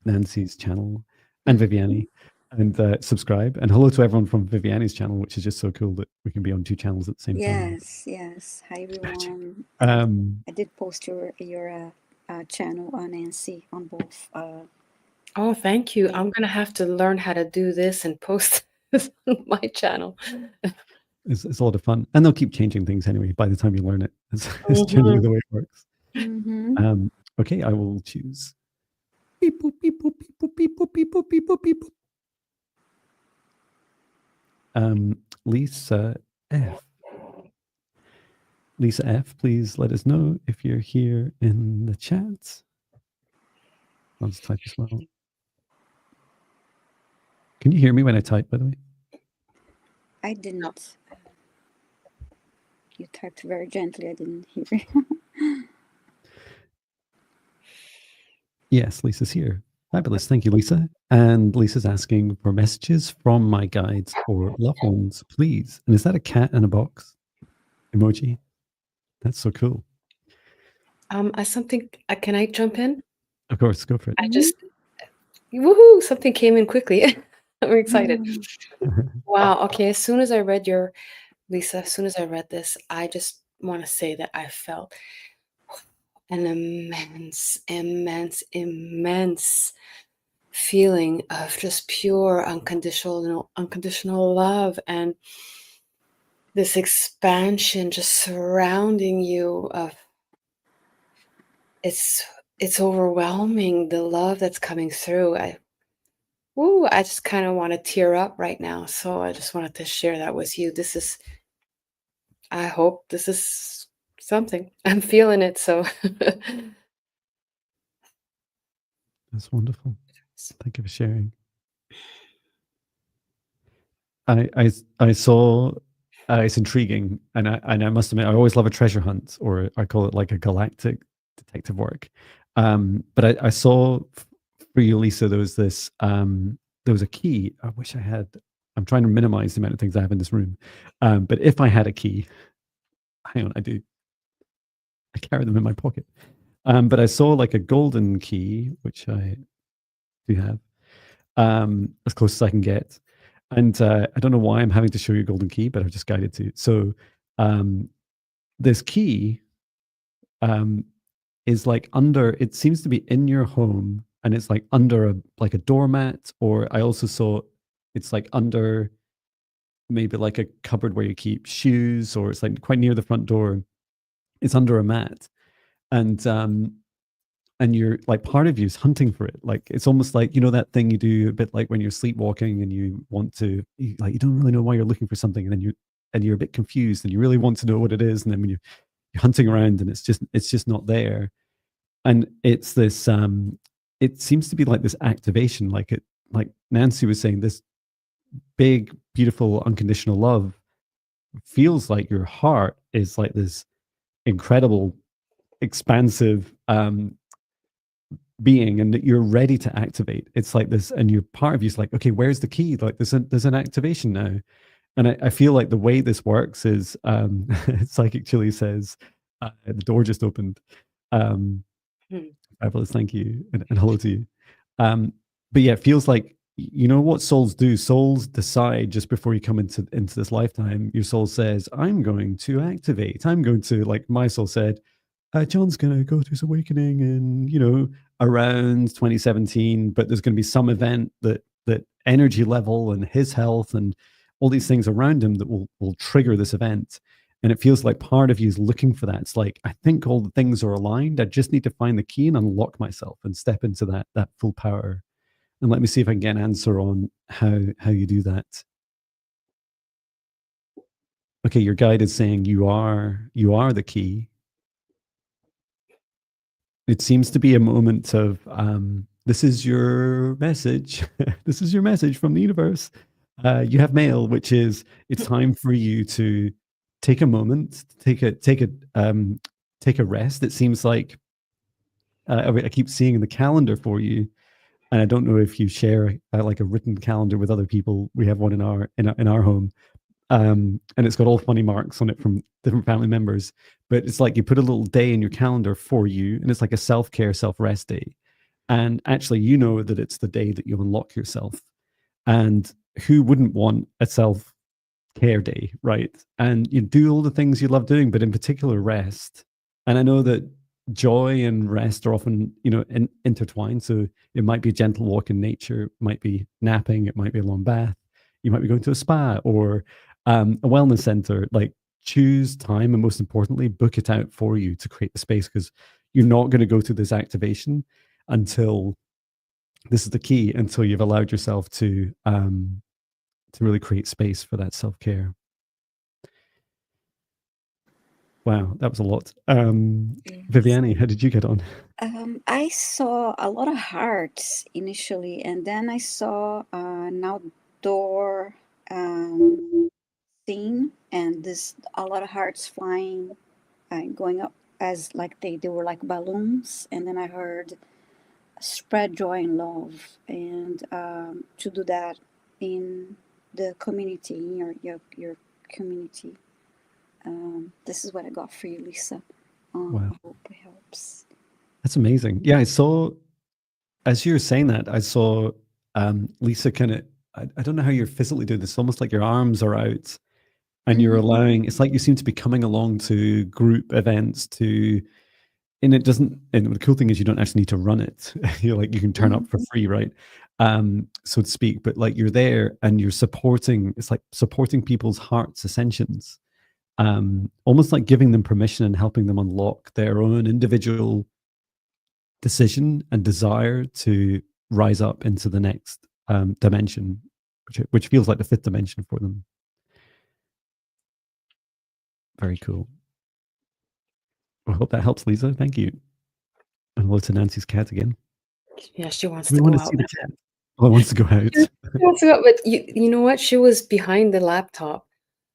Nancy's channel and Viviane. and subscribe. And hello to everyone from Viviane's channel, which is just so cool that we can be on 2 channels at the same time. Yes. Hi everyone. Um, I did post your channel on Nancy on both. Oh, thank you. Yeah. I'm gonna have to learn how to do this and post this on my channel. it's a lot of fun, and they'll keep changing things anyway. By the time you learn it, it's generally the way it works. Okay, I will choose. Beep, boop, beep, boop, beep, boop, beep, boop, beep, boop, beep, boop, beep, boop. Lisa F. Lisa F, please let us know if you're here in the chat. I'll just type as well. Can you hear me when I type, by the way? I didn't. You typed very gently. I didn't hear. Yes, Lisa's here. Fabulous. Thank you, Lisa. And Lisa's asking for messages from my guides or loved ones, please. And is that a cat in a box emoji? That's so cool. Can I jump in? Of course, go for it. I just, woohoo, something came in quickly. I'm excited. Wow. Okay. As soon as I read Lisa, as soon as I read this, I just want to say that I felt an immense feeling of just pure unconditional love, and this expansion just surrounding you. Of it's overwhelming, the love that's coming through. I just kind of want to tear up right now. So I just wanted to share that with you. I hope this is something. I'm feeling it. So That's wonderful. Thank you for sharing. I saw it's intriguing, and I must admit I always love a treasure hunt, or I call it like a galactic detective work. But I saw for you, Lisa, there was this there was a key. I wish I had. I'm trying to minimize the amount of things I have in this room. But if I had a key, hang on, I do. I carry them in my pocket. But I saw like a golden key, which I do have, as close as I can get. And I don't know why I'm having to show you a golden key, but I've just guided to. So this key is like under, it seems to be in your home, and it's like under like a doormat, or I also saw it's like under maybe like a cupboard where you keep shoes, or it's like quite near the front door. It's under a mat. And you're like, part of you is hunting for it. Like, it's almost like, you know, that thing you do a bit like when you're sleepwalking and you want to, like, you don't really know why you're looking for something, and then you're a bit confused and you really want to know what it is. And then when you're hunting around and it's just not there. And it's this, it seems to be like this activation, like Nancy was saying, this big, beautiful, unconditional love feels like your heart is like this incredible, expansive, being, and that you're ready to activate. It's like this, and your part of you is like, okay, where's the key? Like there's an activation now. And I feel like the way this works is Psychic Chili says the door just opened. Fabulous, thank you, and hello to you. But yeah, it feels like, you know what souls do? Souls decide just before you come into this lifetime, your soul says, I'm going to activate. I'm going to, like my soul said, John's going to go to his awakening in, you know, around 2017, but there's going to be some event that energy level and his health and all these things around him that will trigger this event. And it feels like part of you is looking for that. It's like, I think all the things are aligned. I just need to find the key and unlock myself and step into that full power. And let me see if I can get an answer on how you do that. Okay, your guide is saying you are the key. It seems to be a moment of this is your message. This is your message from the universe. You have mail, which is it's time for you to take a moment, take a rest. It seems like I keep seeing in the calendar for you, and I don't know if you share like a written calendar with other people. We have one in our home. And it's got all funny marks on it from different family members, but it's like you put a little day in your calendar for you, and it's like a self-care, self-rest day. And actually, you know that it's the day that you unlock yourself. And who wouldn't want a self-care day, right? And you do all the things you love doing, but in particular rest. And I know that joy and rest are often, intertwined. So it might be a gentle walk in nature, it might be napping, it might be a long bath, you might be going to a spa or a wellness center. Like, choose time, and most importantly, book it out for you to create the space, because you're not going to go through this activation until, this is the key, until you've allowed yourself to really create space for that self-care. Wow, that was a lot. Viviane, how did you get on? I saw a lot of hearts initially, and then I saw an outdoor scene, and this a lot of hearts flying, going up as like they were like balloons, and then I heard spread joy and love, and to do that in the community, in your community. This is what I got for you, Lisa. Wow. I hope it helps. That's amazing. Yeah, I saw, as you were saying that, I saw Lisa kind of, I don't know how you're physically doing this, almost like your arms are out and you're allowing, it's like you seem to be coming along to group events and it doesn't, and the cool thing is you don't actually need to run it. You're like, you can turn up for free, right? So to speak, but like you're there and you're supporting, it's like supporting people's heart's ascensions. Almost like giving them permission and helping them unlock their own individual decision and desire to rise up into the next dimension, which feels like the fifth dimension for them. Very cool. I hope that helps, Lisa. Thank you. And hello to Nancy's cat again. Yeah, she wants We to want go to out. see the cat. Oh, it wants to go out. She wants to go out, but you know what? She was behind the laptop,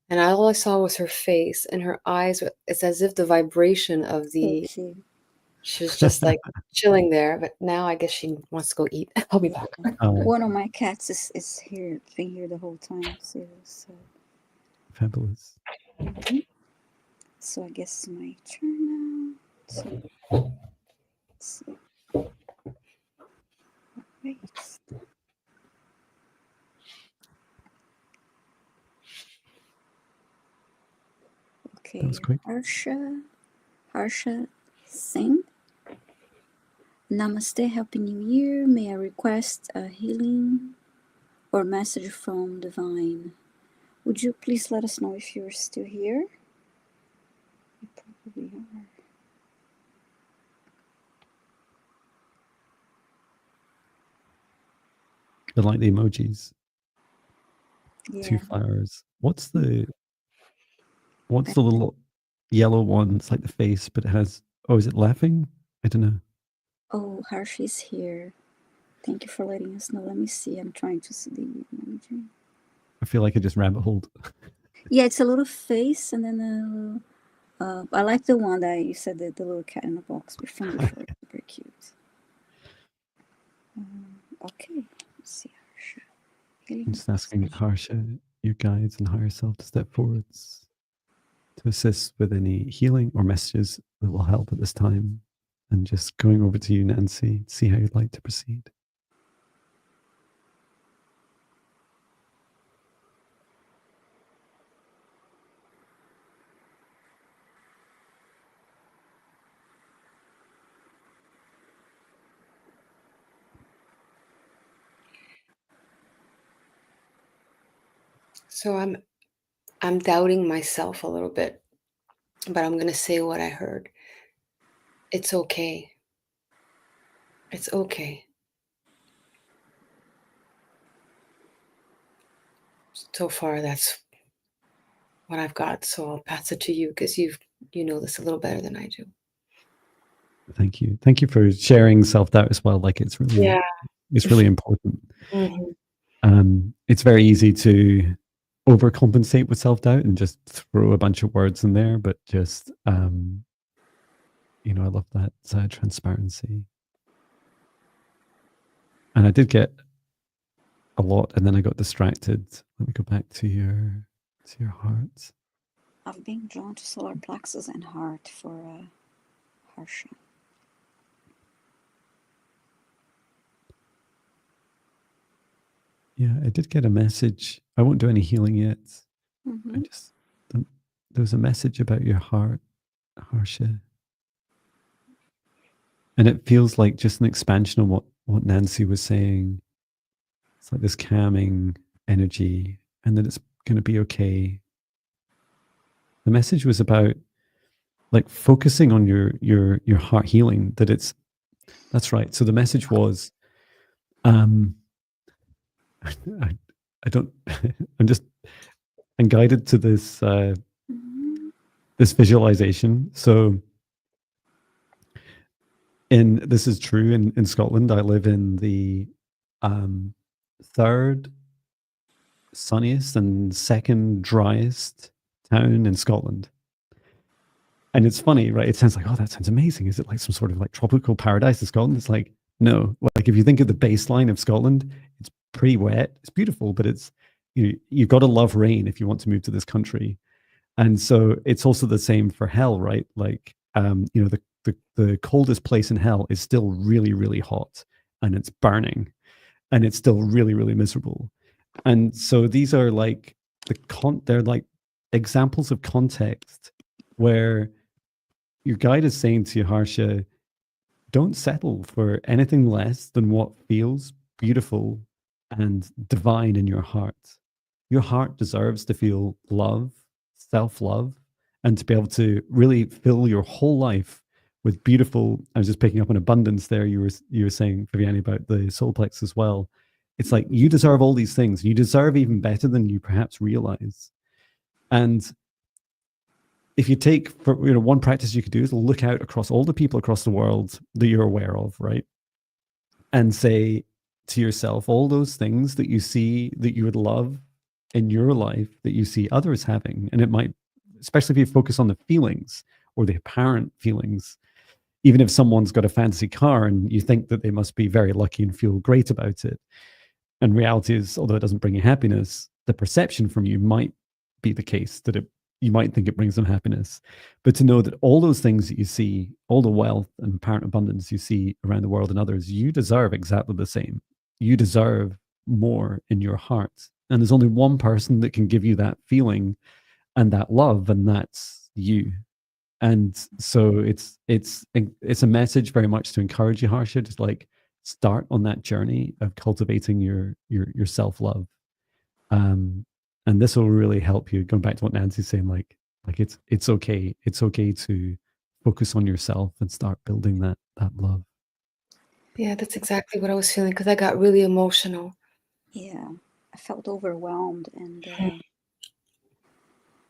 and all I saw was her face and her eyes. It's as if the vibration of the. Okay. She was just like chilling there, but now I guess she wants to go eat. I'll be back. One of my cats is here, been here the whole time too. Fabulous. So I guess it's my turn now. So, wait. Okay. That was quick. Harsha Singh. Namaste, Happy New Year. May I request a healing or message from Divine? Would you please let us know if you're still here? You probably are. I like the emojis. Yeah. 2 flowers. What's the little yellow one? It's like the face, but it has, oh, is it laughing? I don't know. Oh, Harsha's here. Thank you for letting us know. Let me see. I'm trying to see the emoji. I feel like I just rabbit holed. Yeah, it's a little face, and then a little. I like the one that you said, the little cat in the box from before. Super cute. Okay, let's see, Harsha. I'm just asking Harsha, your guides and higher self, to step forwards to assist with any healing or messages that will help at this time. And just going over to you, Nancy, see how you'd like to proceed. So I'm doubting myself a little bit, but I'm gonna say what I heard. It's okay. It's okay. So far, that's what I've got. So I'll pass it to you because you know this a little better than I do. Thank you. Thank you for sharing self-doubt as well. Like, it's really, it's really important. It's very easy to overcompensate with self-doubt and just throw a bunch of words in there, but just, I love that transparency. And I did get a lot, and then I got distracted. Let me go back to your heart. I've been drawn to solar plexus and heart for Harsha. Yeah, I did get a message. I won't do any healing yet. I just, there was a message about your heart, Harsha. And it feels like just an expansion of what Nancy was saying. It's like this calming energy, and that it's going to be okay. The message was about like focusing on your heart healing. That's right. So the message was, I don't. I'm guided to this this visualization. So, this is true in Scotland. I live in the third sunniest and second driest town in Scotland. And it's funny, right? It sounds like, oh, that sounds amazing. Is it like some sort of like tropical paradise in Scotland? It's like, no. Like if you think of the baseline of Scotland, it's pretty wet. It's beautiful, but it's you've got to love rain if you want to move to this country. And so it's also the same for hell, right? Like the coldest place in hell is still really, really hot, and it's burning, and it's still really, really miserable. And so these are like they're like examples of context where your guide is saying to you, Harsha, don't settle for anything less than what feels beautiful and divine in your heart. Your heart deserves to feel love, self-love, and to be able to really fill your whole life with beautiful. I was just picking up on abundance there. You were saying, Viviane, about the solar plex as well. It's like you deserve all these things. You deserve even better than you perhaps realize. And if you take, one practice you could do is look out across all the people across the world that you're aware of, right? And say to yourself, all those things that you see that you would love in your life that you see others having. And it might, especially if you focus on the feelings or the apparent feelings, even if someone's got a fancy car and you think that they must be very lucky and feel great about it. And reality is, although it doesn't bring you happiness, the perception from you might be the case that you might think it brings them happiness. But to know that all those things that you see, all the wealth and apparent abundance you see around the world and others, you deserve exactly the same. You deserve more in your heart. And there's only one person that can give you that feeling and that love, and that's you. And so it's a message very much to encourage you, Harsha, just like start on that journey of cultivating your self-love. And this will really help you. Going back to what Nancy's saying, like it's okay. It's okay to focus on yourself and start building that love. Yeah, that's exactly what I was feeling, because I got really emotional. Yeah, I felt overwhelmed, and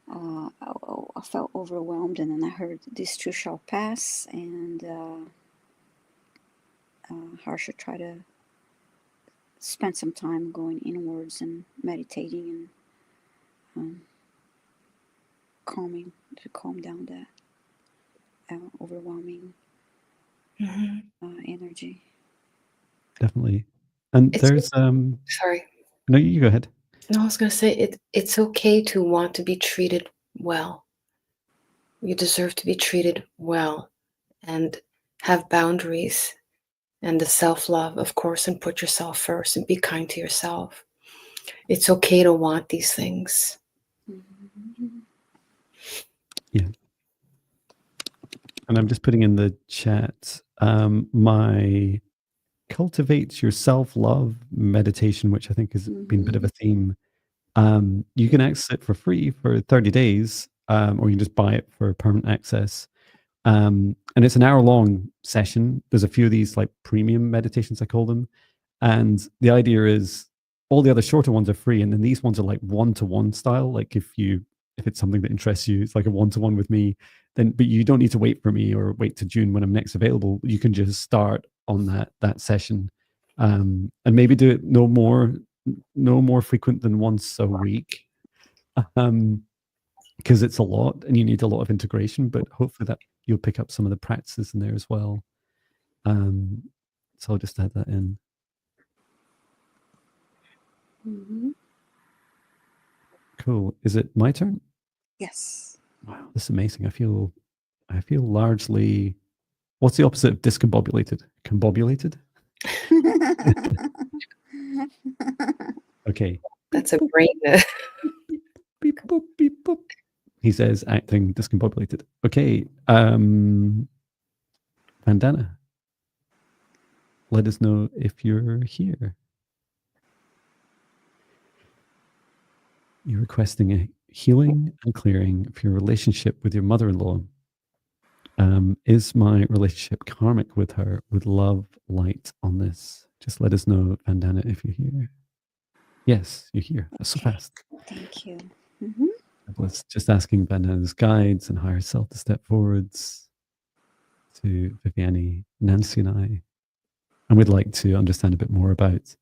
I felt overwhelmed, and then I heard "This too shall pass," and Harsha tried to spend some time going inwards and meditating and calm down that overwhelming energy. Definitely. And there's sorry. No, you go ahead. No, I was going to say it's okay to want to be treated well. You deserve to be treated well and have boundaries and the self-love, of course, and put yourself first and be kind to yourself. It's okay to want these things. Yeah. And I'm just putting in the chat my Cultivate Your Self-Love meditation, which I think has been a bit of a theme. You can access it for free for 30 days, or you can just buy it for permanent access. And it's an hour-long session. There's a few of these like premium meditations, I call them. And the idea is all the other shorter ones are free, and then these ones are like one-to-one style. Like if it's something that interests you, it's like a one-to-one with me. But you don't need to wait for me or wait to June when I'm next available. You can just start on that session, and maybe do it no more frequent than once a week, because it's a lot and you need a lot of integration. But hopefully that you'll pick up some of the practices in there as well. So I'll just add that in. Cool. Is it my turn? Yes. Wow, this is amazing. I feel largely. What's the opposite of discombobulated? Combobulated? Okay. That's a brain. Beep, boop, beep, boop. He says, acting discombobulated. Okay. Bandana, let us know if you're here. You're requesting a healing and clearing for your relationship with your mother-in-law. Is my relationship karmic with her? Would love light on this. Just let us know, Bandana, if you're here. Yes, you're here. That's so fast. Thank you. I was just asking Bandana's guides and higher self to step forwards to Viviane, Nancy, and I. And we'd like to understand a bit more about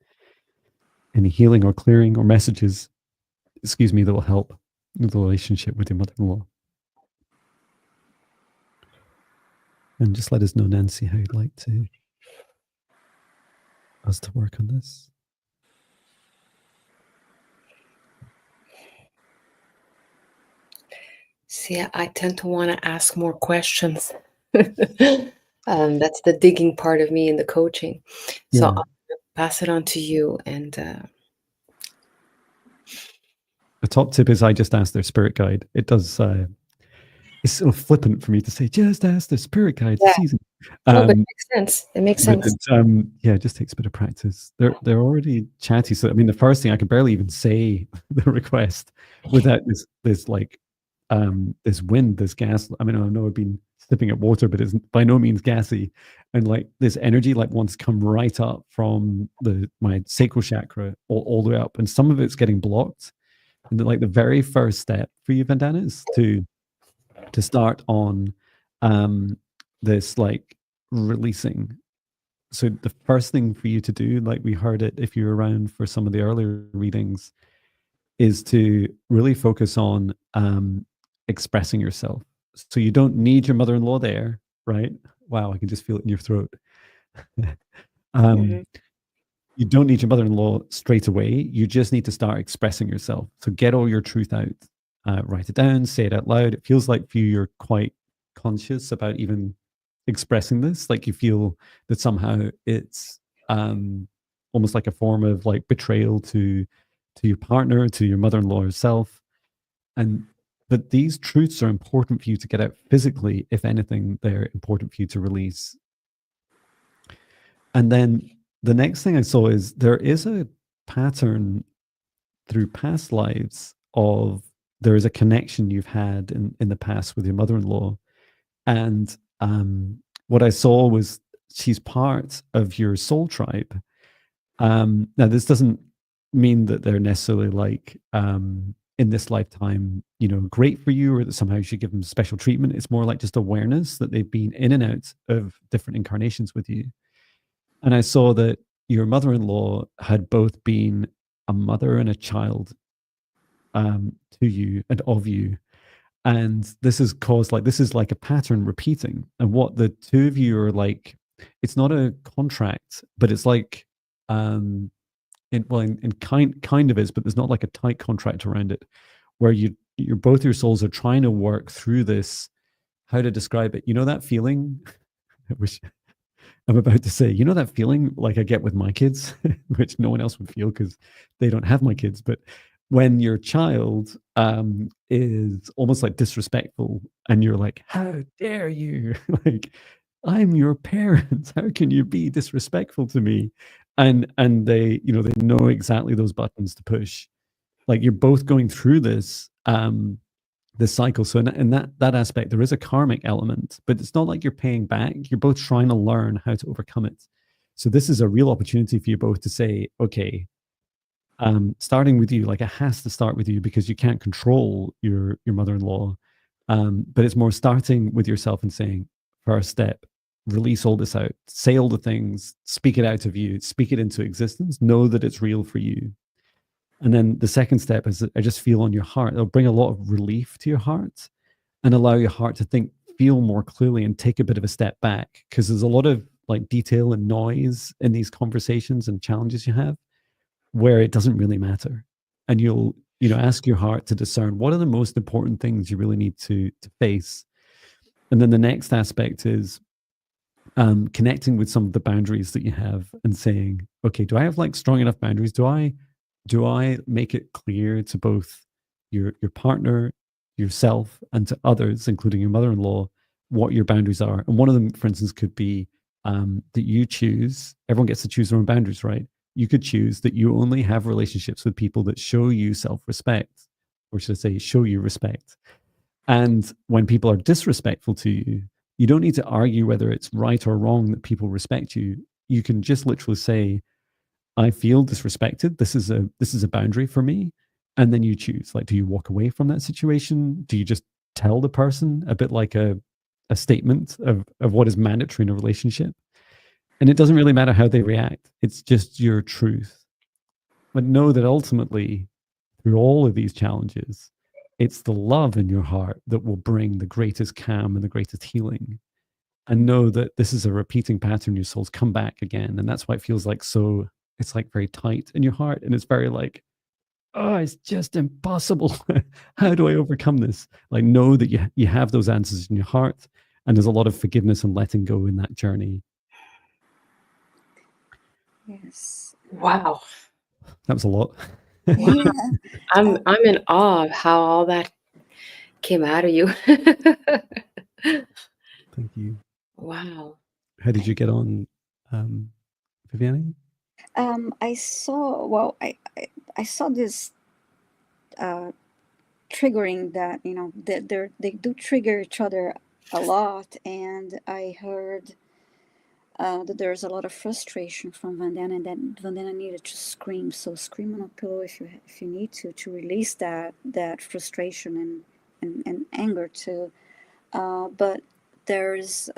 any healing or clearing or messages, that will help the relationship with your mother-in-law. And just let us know, Nancy, how you'd like us to work on this. See, I tend to want to ask more questions. That's the digging part of me in the coaching. So Yeah. I'll pass it on to you. And the top tip is I just ask their spirit guide. It does. It's sort of flippant for me to say, just ask their spirit guide. Yeah. Season. No, but it makes sense. It makes sense. Yeah, it just takes a bit of practice. They're already chatty. So I mean, the first thing I could barely even say the request without this like this wind, this gas. I mean, I know I've been sipping at water, but it's by no means gassy. And like this energy like wants to come right up from my sacral chakra all the way up. And some of it's getting blocked. And then, like the very first step for you, Bandana, is to start on this like releasing. So the first thing for you to do, like we heard it if you're around for some of the earlier readings, is to really focus on expressing yourself. So you don't need your mother-in-law there, right? Wow, I can just feel it in your throat. You don't need your mother-in-law straight away. You just need to start expressing yourself. So get all your truth out. Write it down, say it out loud. It feels like for you, you're quite conscious about even expressing this. Like you feel that somehow it's almost like a form of like betrayal to your partner, to your mother-in-law herself. But these truths are important for you to get out physically. If anything, they're important for you to release. And then the next thing I saw is there is a pattern through past lives of there is a connection you've had in the past with your mother-in-law. And what I saw was she's part of your soul tribe. Now, this doesn't mean that they're necessarily like in this lifetime, great for you, or that somehow you should give them special treatment. It's more like just awareness that they've been in and out of different incarnations with you. And I saw that your mother-in-law had both been a mother and a child to you and of you. And this has caused this is like a pattern repeating. And what the two of you are like, it's not a contract, but it's like, in kind of is, but there's not like a tight contract around it, where you're both your souls are trying to work through this. How to describe it? That feeling, which I'm about to say, that feeling like I get with my kids, which no one else would feel because they don't have my kids. But when your child is almost like disrespectful, and you're like, "How dare you? Like, I'm your parents. How can you be disrespectful to me?" And they, they know exactly those buttons to push. Like you're both going through this cycle. So in that aspect, there is a karmic element, but it's not like you're paying back. You're both trying to learn how to overcome it. So this is a real opportunity for you both to say, okay, starting with you, like it has to start with you because you can't control your mother-in-law. But it's more starting with yourself and saying, first step, release all this out, say all the things, speak it out of you, speak it into existence, know that it's real for you. And then the second step is I just feel on your heart. It'll bring a lot of relief to your heart and allow your heart to feel more clearly and take a bit of a step back, because there's a lot of like detail and noise in these conversations and challenges you have where it doesn't really matter. And you'll, ask your heart to discern what are the most important things you really need to face. And then the next aspect is connecting with some of the boundaries that you have and saying, okay, do I have like strong enough boundaries? Do I do I make it clear to both your partner, yourself, and to others, including your mother-in-law, what your boundaries are? And one of them, for instance, could be that you choose, everyone gets to choose their own boundaries, right? You could choose that you only have relationships with people that show you self-respect, or should I say, show you respect. And when people are disrespectful to you, you don't need to argue whether it's right or wrong that people respect you. You can just literally say, I feel disrespected. This is a boundary for me. And then you choose, like, do you walk away from that situation? Do you just tell the person, a bit like a statement of what is mandatory in a relationship? And it doesn't really matter how they react. It's just your truth. But know that ultimately, through all of these challenges, it's the love in your heart that will bring the greatest calm and the greatest healing. And know that this is a repeating pattern. Your souls come back again. And that's why it feels like so, it's like very tight in your heart. And it's very like, oh, it's just impossible. How do I overcome this? Like, know that you have those answers in your heart. And there's a lot of forgiveness and letting go in that journey. Yes. Wow. That was a lot. Yeah. I'm in awe of how all that came out of you. Thank you. Wow. How did you get on, Viviane? I saw this triggering that, you know, that they do trigger each other a lot, and I heard that there's a lot of frustration from Bandana, and that Bandana needed to scream. So scream on a pillow if you need to release that frustration and anger too. But there's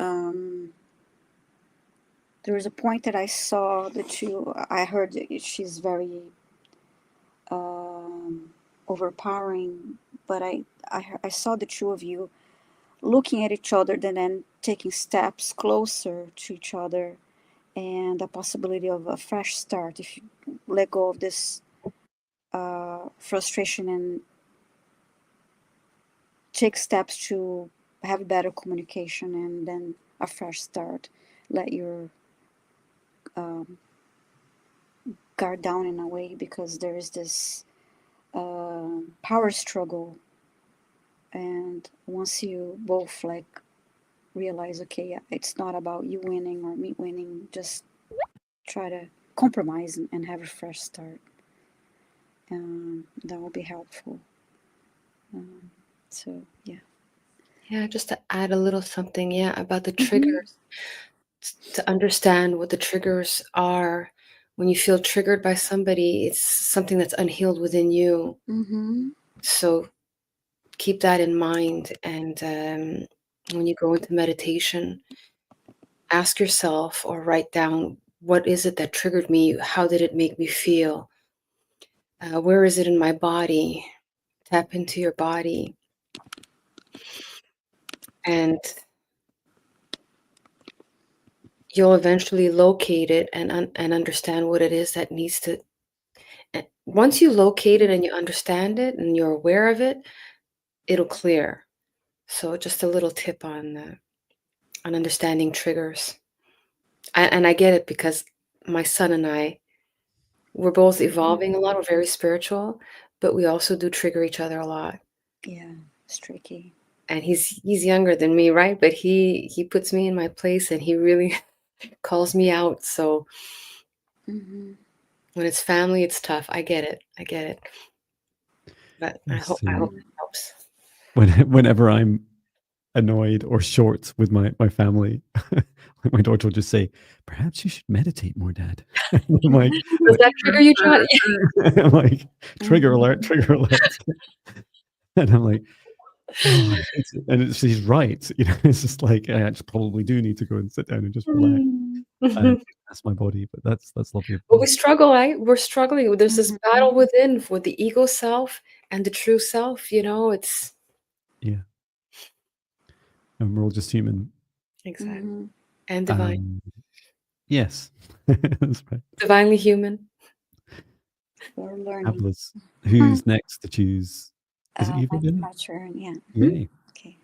there was a point that I saw that I heard that she's very overpowering, but I saw the two of you looking at each other and then taking steps closer to each other, and the possibility of a fresh start if you let go of this frustration and take steps to have better communication and then a fresh start. Let your guard down in a way, because there is this power struggle, and once you both like realize, okay, it's not about you winning or me winning, just try to compromise and have a fresh start. That will be helpful. So yeah. Yeah, just to add a little something, about the triggers. To understand what the triggers are. When you feel triggered by somebody, it's something that's unhealed within you. So keep that in mind. And when you go into meditation, ask yourself or write down, what is it that triggered me? How did it make me feel? Where is it in my body? Tap into your body. And you'll eventually locate it and understand what it is that needs to. Once you locate it and you understand it and you're aware of it, it'll clear. So just a little tip on understanding triggers. And I get it, because my son and I, we're both evolving a lot. We're very spiritual, but we also do trigger each other a lot. Yeah, it's tricky. And he's younger than me, right? But he puts me in my place, and he really calls me out. So when it's family, it's tough. I get it. But Yes, I hope it helps. Whenever I'm annoyed or short with my family, my daughter will just say, "Perhaps you should meditate more, Dad." I'm like, Does that trigger you, John? I'm like, trigger alert. And I'm like, oh, and she's right. You know, it's just like, I actually probably do need to go and sit down and just relax. That's my body, but that's lovely. But we struggle, right? We're struggling. There's this battle within with the ego self and the true self. You know, it's and we're all just human. Exactly. And divine. Yes, that's right. Divinely human. We're learning. Fabulous. Who's next to choose? Is it you, Viviane? My turn, yeah. Yay. Okay.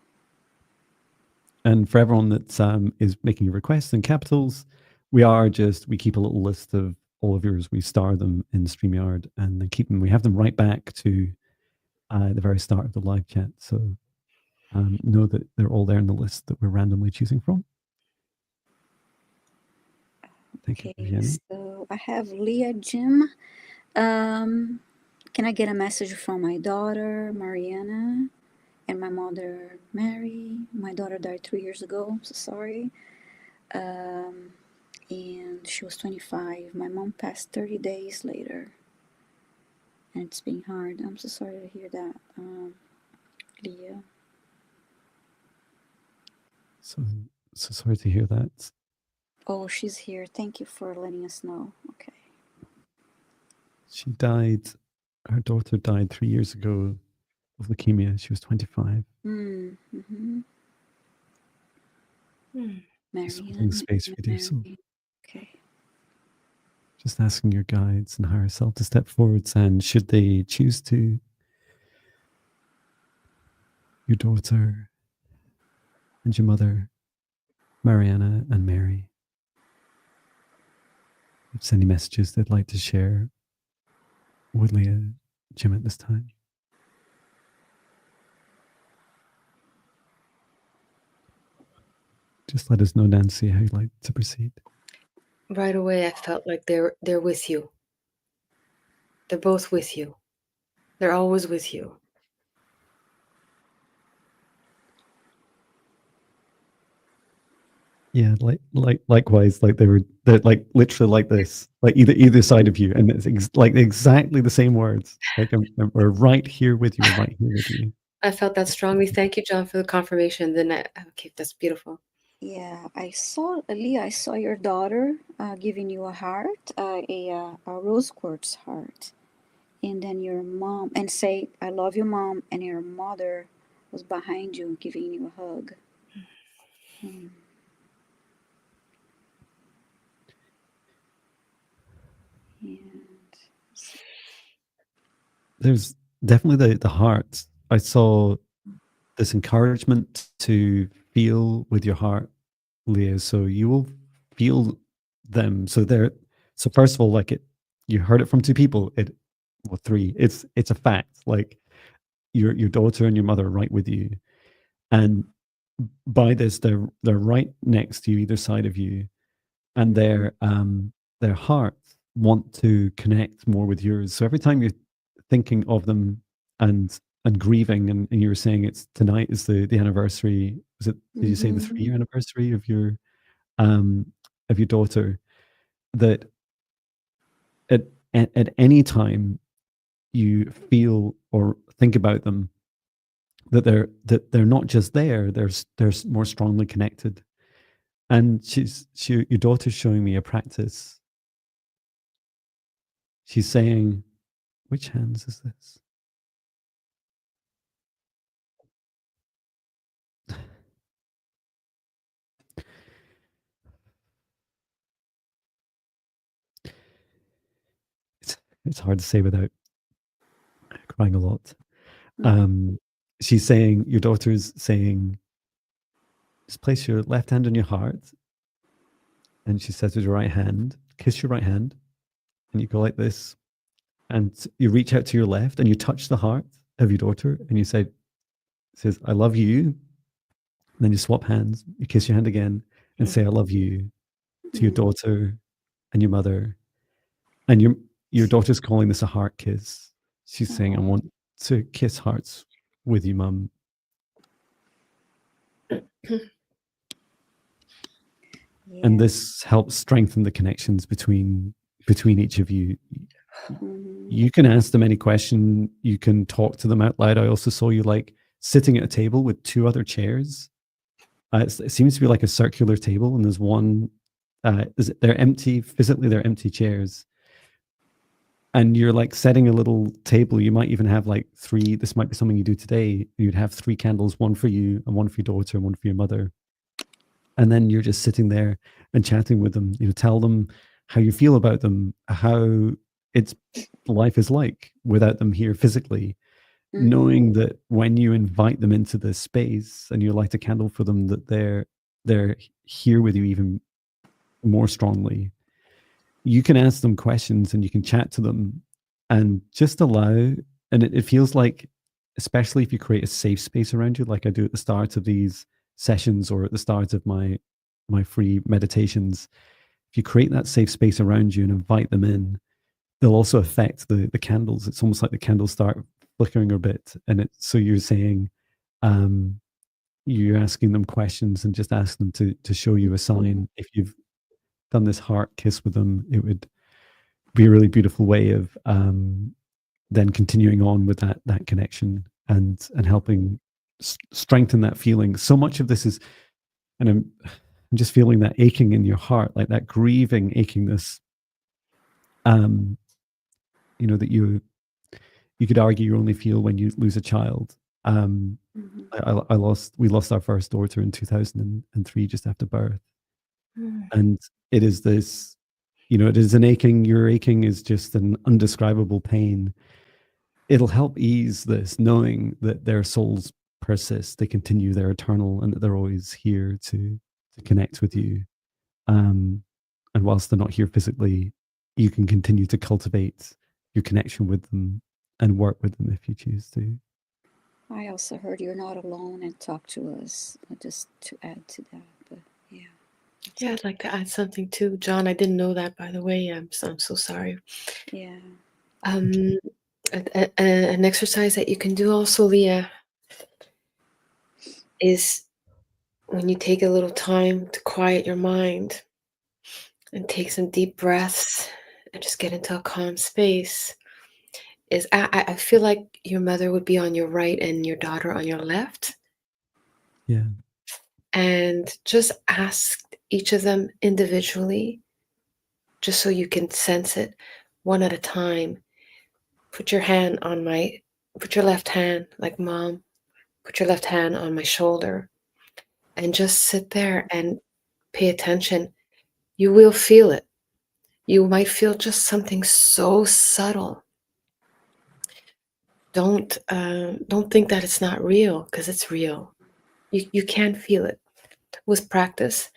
And for everyone that is making a request in capitals, we keep a little list of all of yours, we star them in StreamYard and then keep them. We have them right back to the very start of the live chat. So know that they're all there in the list that we're randomly choosing from. Thank you, Viviane. So I have Leah Jim. Can I get a message from my daughter, Mariana, and my mother, Mary? My daughter died 3 years ago. I'm so sorry. And she was 25. My mom passed 30 days later. And it's been hard. I'm so sorry to hear that, Leah. So sorry to hear that. Oh, she's here. Thank you for letting us know. Okay. She died, her daughter died 3 years ago of leukemia. She was 25. Mm-hmm. Just holding space for you, so okay. just asking your guides and higher self to step forwards, and should they choose to, your daughter and your mother, Mariana and Mary, if there's any messages they'd like to share with Leah Jim at this time. Just let us know, Nancy, how you'd like to proceed. Right away, I felt like they're with you. They're both with you. They're always with you. Yeah, likewise, like they're like literally like this, like either side of you, and it's like exactly the same words. Like we're right here with you, we're right here with you. I felt that strongly. Thank you, John, for the confirmation. Okay, that's beautiful. Yeah, I saw, Leah, I saw your daughter giving you a heart, a rose quartz heart. And then your mom, and say, I love you, Mom, and your mother was behind you giving you a hug. And there's definitely the heart. I saw this encouragement to feel with your heart, Leah. So you will feel them. So first of all, like you heard it from two people. Three. It's a fact. Like your daughter and your mother are right with you, and by this, they're right next to you, either side of you, and their hearts want to connect more with yours. So every time you're thinking of them and grieving, and you were saying it's tonight is the anniversary. Did you say the 3-year anniversary of your daughter? That at any time you feel or think about them, that they're not just there, they're more strongly connected. And your daughter's showing me a practice. She's saying, which hands is this? It's hard to say without crying a lot. She's saying, your daughter's saying, just place your left hand on your heart. And she says with your right hand, kiss your right hand. And you go like this. And you reach out to your left and you touch the heart of your daughter. And you says, I love you. And then you swap hands. You kiss your hand again and say, I love you to your daughter and your mother. And your daughter's calling this a heart kiss. She's saying, I want to kiss hearts with you, Mum. Yeah. And this helps strengthen the connections between each of you. You can ask them any question. You can talk to them out loud. I also saw you like sitting at a table with two other chairs. It seems to be like a circular table, and there's one. They're empty physically. They're empty chairs. And you're like setting a little table. You might even have like 3. This might be something you do today. You'd have 3 candles, one for you and one for your daughter and one for your mother. And then you're just sitting there and chatting with them. Tell them how you feel about them, how life is like without them here physically, knowing that when you invite them into this space and you light a candle for them, that they're here with you even more strongly. you can ask them questions and you can chat to them and just allow, and it feels like, especially if you create a safe space around you, like I do at the start of these sessions or at the start of my free meditations, if you create that safe space around you and invite them in, they'll also affect the candles. It's almost like the candles start flickering a bit, and so you're saying, you're asking them questions and just ask them to show you a sign. If you've done this heart kiss with them, it would be a really beautiful way of then continuing on with that connection and helping strengthen that feeling. So much of this is, and I'm just feeling that aching in your heart, like that grieving achingness. You know, that you could argue you only feel when you lose a child. We lost our first daughter in 2003, just after birth. And it is this, you know, it is an aching, your aching is just an undescribable pain. It'll help ease this, knowing that their souls persist, they continue, they're eternal, and that they're always here to connect with you. And whilst they're not here physically, you can continue to cultivate your connection with them and work with them if you choose to. I also heard you're not alone and talk to us, just to add to that. But yeah. Yeah, I'd like to add something too, John. I didn't know that, by the way. I'm so sorry. Yeah. An exercise that you can do also, Leah, is when you take a little time to quiet your mind and take some deep breaths and just get into a calm space, is I feel like your mother would be on your right and your daughter on your left. Yeah. And just ask each of them individually, just so you can sense it one at a time. Put your left hand, like mom, put your left hand on my shoulder and just sit there and pay attention. You will feel it. You might feel just something so subtle. Don't think that it's not real, because it's real. You can feel it. With practice,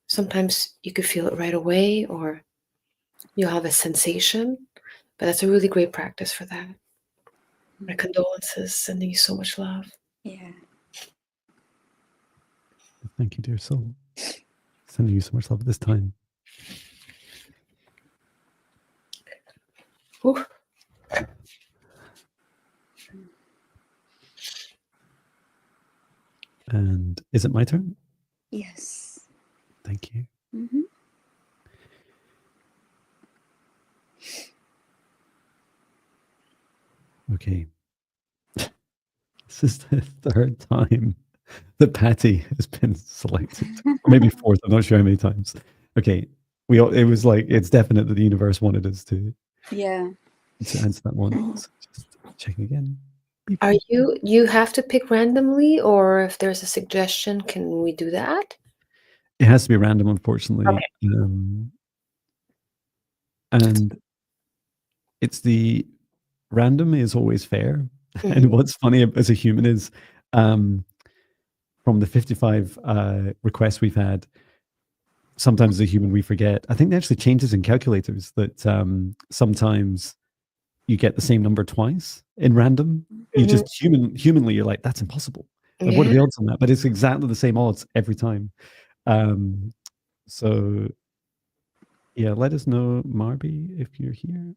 sometimes you could feel it right away, or you'll have a sensation, but that's a really great practice for that. My condolences, sending you so much love. Yeah. Thank you, dear soul. Sending you so much love at this time. Whew. And is it my turn? Yes. Thank you. Mm-hmm. Okay. This is the third time that Patty has been selected, or maybe fourth. I'm not sure how many times. Okay, it was like, it's definite that the universe wanted us to answer that one. So just checking again. Beep. Are you have to pick randomly, or if there's a suggestion, can we do that? It has to be random, unfortunately. Okay. And it's the random is always fair. And what's funny as a human is, from the 55 requests we've had, sometimes as a human we forget. I think they actually changes in calculators that sometimes you get the same number twice in random. You just humanly you're like, that's impossible. Like, what are the odds on that? But it's exactly the same odds every time. So yeah, let us know, Marby, if you're here.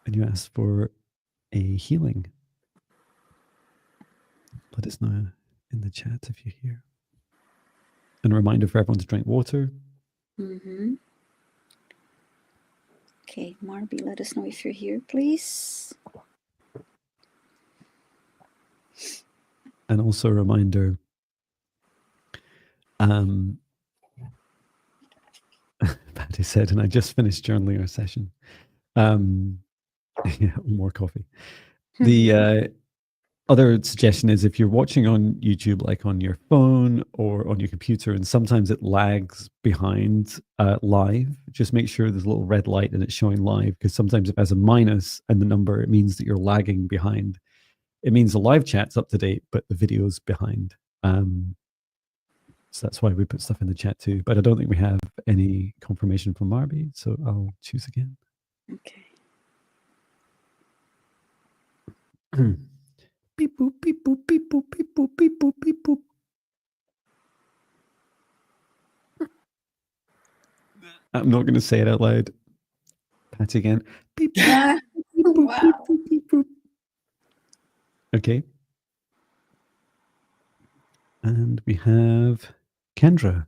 And you asked for a healing. Let us know in the chat if you're here. And a reminder for everyone to drink water. Mm-hmm. Okay, Marby, let us know if you're here, please. And also a reminder, Patty said, and I just finished journaling our session. Yeah, more coffee. The other suggestion is, if you're watching on YouTube, like on your phone or on your computer, and sometimes it lags behind live, just make sure there's a little red light and it's showing live, because sometimes if it has a minus and the number, it means that you're lagging behind. it means the live chat's up to date, but the video's behind. So that's why we put stuff in the chat too. But I don't think we have any confirmation from Marby, so I'll choose again. Okay. Beep boop, beep boop, beep boop, beep boop, beep boop, beep boop. I'm not going to say it out loud. Patty again. Beep boop, beep boop, Wow. beep boop, beep boop. Okay. And we have Kendra.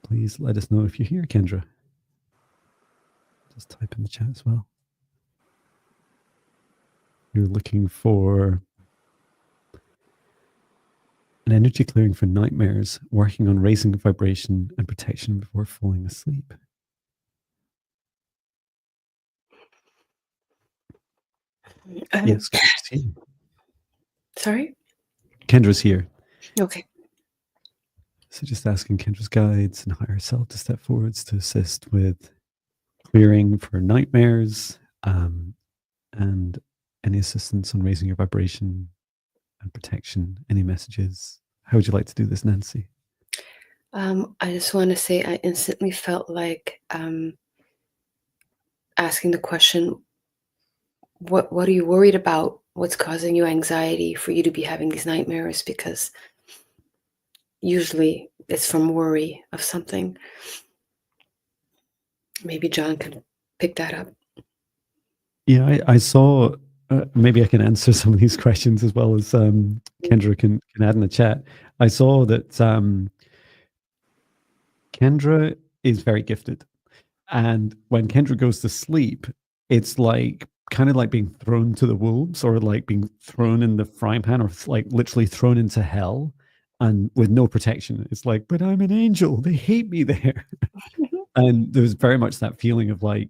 Please let us know if you're here, Kendra. Just type in the chat as well. You're looking for an energy clearing for nightmares, working on raising vibration and protection before falling asleep. Yes, Kendra's here. Sorry? Kendra's here. Okay. So just asking Kendra's guides and higher self to step forwards to assist with clearing for nightmares and any assistance on raising your vibration and protection. Any messages? How would you like to do this, Nancy? I just want to say I instantly felt like asking the question, what are you worried about? What's causing you anxiety for you to be having these nightmares? Because usually it's from worry of something. Maybe John could pick that up. Yeah, I saw, maybe I can answer some of these questions as well as Kendra can add in the chat. I saw that Kendra is very gifted. And when Kendra goes to sleep, it's like kind of like being thrown to the wolves or like being thrown in the frying pan or like literally thrown into hell and with no protection. It's like, but I'm an angel. They hate me there. And there was very much that feeling of like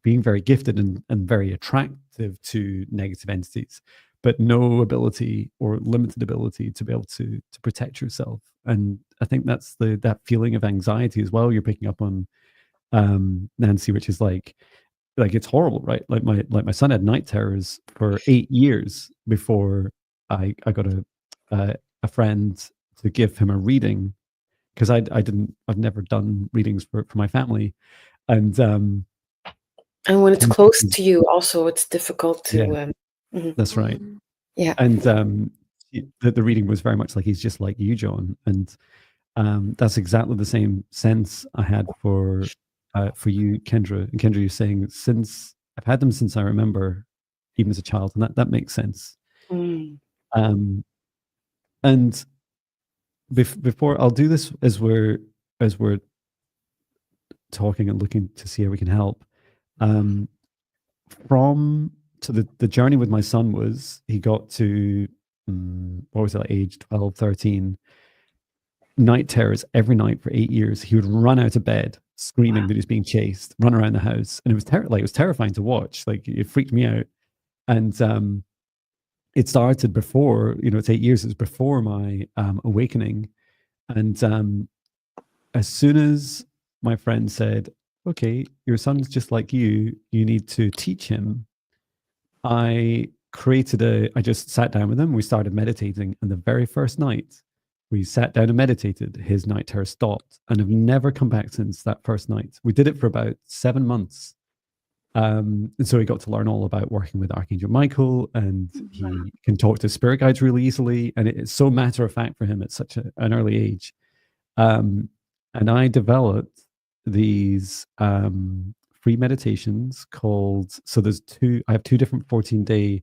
being very gifted and very attractive to negative entities, but no ability or limited ability to be able to protect yourself. And I think that's that feeling of anxiety as well you're picking up on, Nancy, which is like it's horrible, right? Like my son had night terrors for 8 years before I got a friend to give him a reading, because I've never done readings for my family, and when it's close to you, also it's difficult to. Yeah, that's right. Yeah, and the reading was very much like, he's just like you, John, and that's exactly the same sense I had for you, Kendra. And Kendra, you're saying, since I've had them since I remember, even as a child, and that makes sense. And before I'll do this, as we're talking and looking to see how we can help, so the journey with my son was, he got to what was it, like age 12, 13, night terrors every night for 8 years. He would run out of bed screaming that he's being chased, run around the house, and it was it was terrifying to watch. Like, it freaked me out. And it started before, it's 8 years, it was before my awakening. And as soon as my friend said, okay, your son's just like you need to teach him, I just sat down with him, we started meditating, and the very first night we sat down and meditated, his night terror stopped, and I've never come back since that first night. We did it for about 7 months. And so he got to learn all about working with Archangel Michael, and he can talk to spirit guides really easily, and it's so matter of fact for him at such an early age. And I developed these free meditations called, I have 2 different 14-day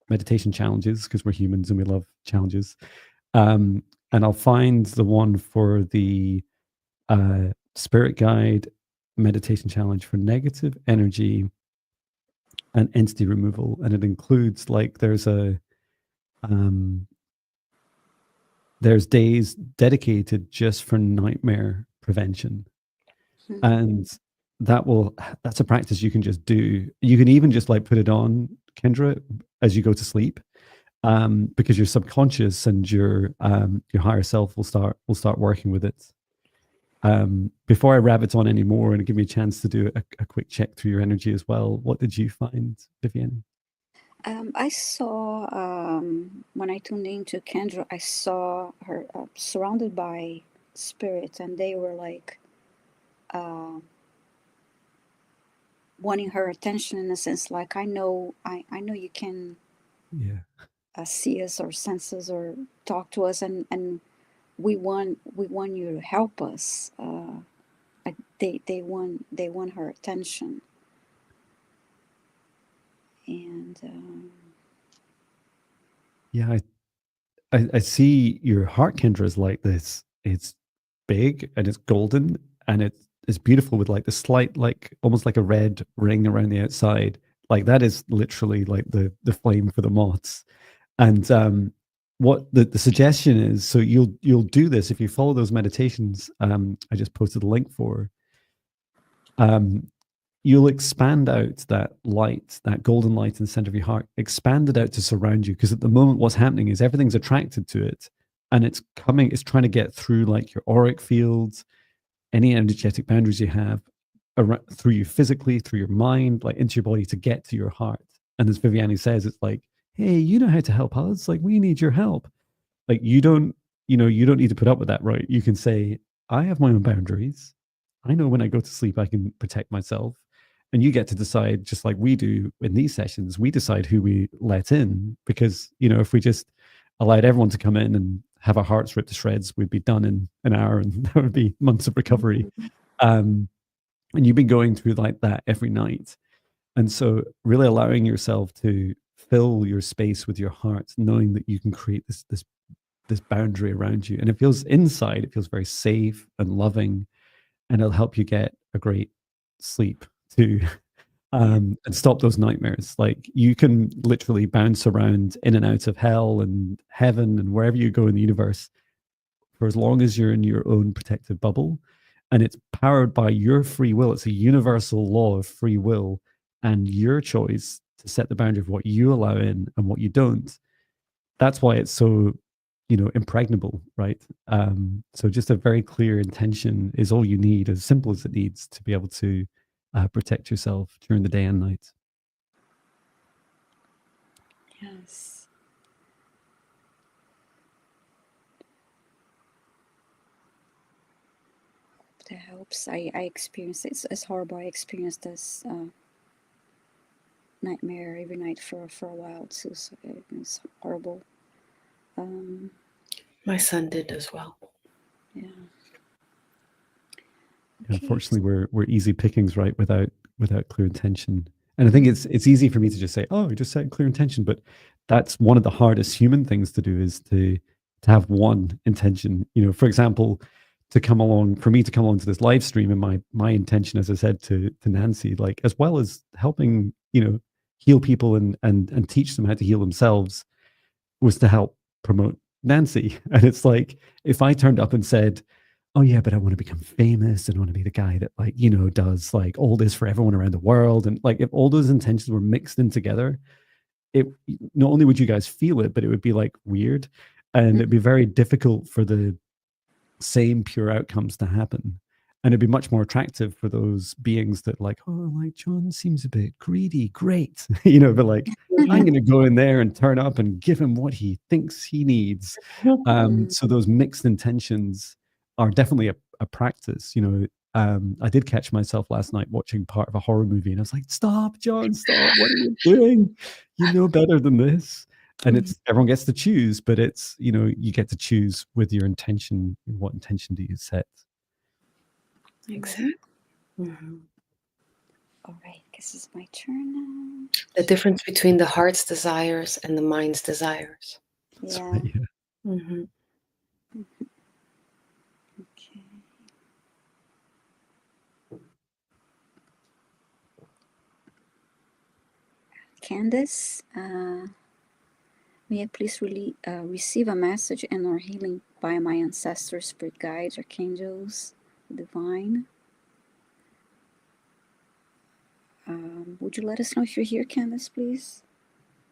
meditation challenges, because we're humans and we love challenges. And I'll find the one for the spirit guide meditation challenge for negative energy and entity removal. And it includes, like, there's days dedicated just for nightmare prevention. And that's a practice you can just do. You can even just like put it on, Kendra, as you go to sleep, because your subconscious and your higher self will start working with it. Before I rabbit on any more and give me a chance to do a quick check through your energy as well, what did you find, Viviane? I saw, when I tuned into Kendra, I saw her surrounded by spirits, and they were like wanting her attention in a sense, like, I know you can Yeah. see us or sense us or talk to us, and we want you to help us. They want her attention, and Yeah, I see your heart, Kendra, is like this. It's big and it's golden and it's beautiful with like the slight, like almost like a red ring around the outside. Like that is literally like the flame for the moths. And what the suggestion is, so you'll do this if you follow those meditations. I just posted a link for. Um, you'll expand out that light, that golden light in the center of your heart, expand it out to surround you. Because at the moment, what's happening is everything's attracted to it, and it's trying to get through like your auric fields, any energetic boundaries you have, through you physically, through your mind, like into your body to get to your heart. And as Viviane says, it's like, hey, you know how to help us. Like, we need your help. Like, you don't need to put up with that, right? You can say, I have my own boundaries. I know when I go to sleep, I can protect myself. And you get to decide, just like we do in these sessions, we decide who we let in. Because, if we just allowed everyone to come in and have our hearts ripped to shreds, we'd be done in an hour, and that would be months of recovery. And you've been going through like that every night. And so really allowing yourself to fill your space with your heart, knowing that you can create this boundary around you. And it feels inside, it feels very safe and loving, and it'll help you get a great sleep too. And stop those nightmares. Like, you can literally bounce around in and out of hell and heaven and wherever you go in the universe for as long as you're in your own protective bubble. And it's powered by your free will. It's a universal law of free will and your choice to set the boundary of what you allow in and what you don't. That's why it's so, impregnable, right? So just a very clear intention is all you need, as simple as it needs, to be able to protect yourself during the day and night. yes. That helps. I experienced it's horrible. I experienced this nightmare every night for a while too. So it was horrible. My son did as well. Yeah. Yeah, Okay. unfortunately, we're easy pickings, right? Without clear intention. And I think it's easy for me to just say, oh, just set clear intention, but that's one of the hardest human things to do, is to have one intention. For example, for me to come along to this live stream, and my intention, as I said to Nancy, like, as well as helping, heal people and teach them how to heal themselves, was to help promote Nancy. And it's like, if I turned up and said, oh yeah, but I want to become famous and I want to be the guy that, like, does like all this for everyone around the world. And like, if all those intentions were mixed in together, it not only would you guys feel it, but it would be like weird, and it'd be very difficult for the same pure outcomes to happen. And it'd be much more attractive for those beings that, like, oh, like, John seems a bit greedy, great. But like, I'm going to go in there and turn up and give him what he thinks he needs. So those mixed intentions are definitely a practice. I did catch myself last night watching part of a horror movie, and I was like, stop, John, stop. What are you doing? You know better than this. And it's, everyone gets to choose, but it's, you get to choose with your intention. What intention do you set? Exactly. Mm-hmm. All right, this is my turn now. The difference between the heart's desires and the mind's desires. That's Yeah. right, yeah. Mm-hmm. Okay. Candace, may I please receive a message and or healing by my ancestors, spirit guides, archangels, divine? Would you let us know if you're here, Candace, please?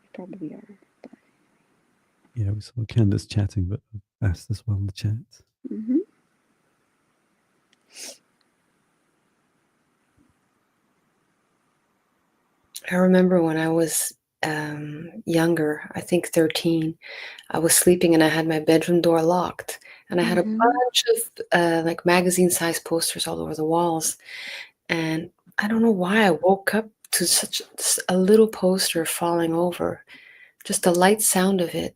You probably are. But... Yeah, we saw Candace chatting, but I've asked as well in the chat. Mm-hmm. I remember when I was younger, I think 13, I was sleeping and I had my bedroom door locked, and I had a bunch of like magazine-sized posters all over the walls. And I don't know why I woke up to such a little poster falling over, just the light sound of it.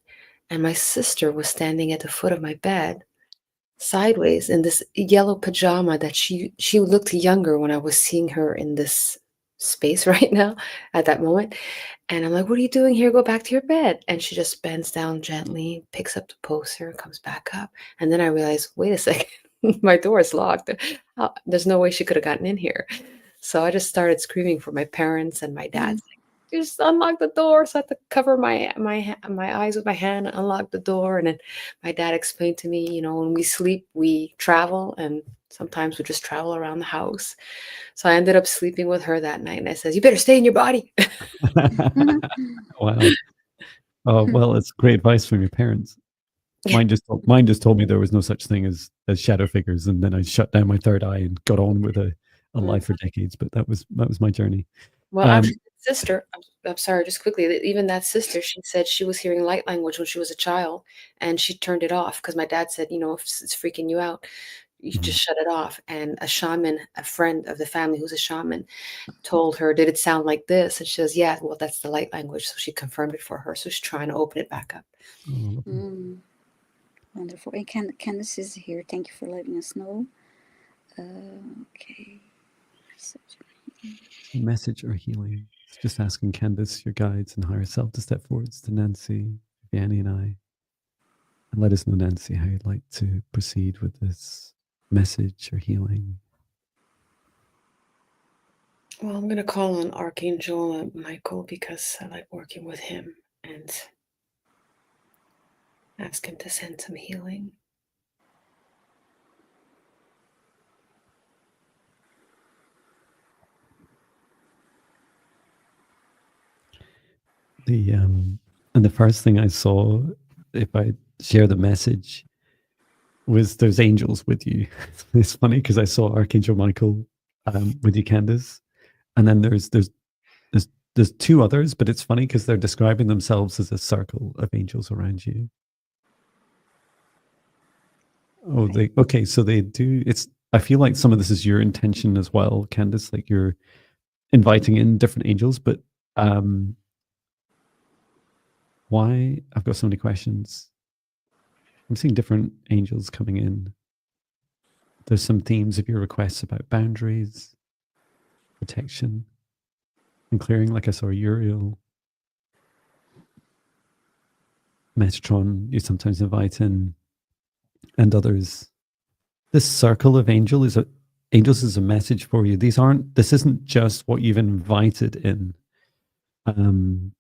And my sister was standing at the foot of my bed, sideways in this yellow pajama that she looked younger when I was seeing her in this space right now at that moment. And I'm like, "What are you doing here? Go back to your bed." And she just bends down gently, picks up the poster, and comes back up. And then I realized, wait a second, my door is locked. There's no way she could have gotten in here. So I just started screaming for my parents and my dad, like, just unlock the door. So I had to cover my eyes with my hand, unlock the door. And then my dad explained to me, when we sleep, we travel, and sometimes we just travel around the house. So I ended up sleeping with her that night, and I said, "You better stay in your body." Wow. Oh, well, it's great advice from your parents. Mine just told me there was no such thing as shadow figures, and then I shut down my third eye and got on with a life for decades. But that was my journey. Well, actually, sister, I'm sorry, just quickly, even that sister, she said she was hearing light language when she was a child, and she turned it off because my dad said, if it's freaking you out, you just shut it off. And a shaman, a friend of the family who's a shaman, told her, "Did it sound like this?" And she says, "Yeah, well, that's the light language." So she confirmed it for her. So she's trying to open it back up. Wonderful. And Candace is here. Thank you for letting us know. Okay. Message or healing. It's just asking Candace, your guides and higher self, to step forwards to Nancy, Viviane, and I. And let us know, Nancy, how you'd like to proceed with this message or healing. Well, I'm going to call on Archangel Michael because I like working with him, and ask him to send some healing. And the first thing I saw, if I share the message, was there's angels with you. It's funny because I saw Archangel Michael with you, Candace, and then there's two others, but it's funny because they're describing themselves as a circle of angels around you. Oh, okay, so they do. I feel like some of this is your intention as well, Candace. Like you're inviting in different angels, but why? I've got so many questions. I'm seeing different angels coming in. There's some themes of your requests about boundaries, protection, and clearing. Like I saw Uriel, Metatron, you sometimes invite in, and others. This circle of angels is a message for you. This isn't just what you've invited in. And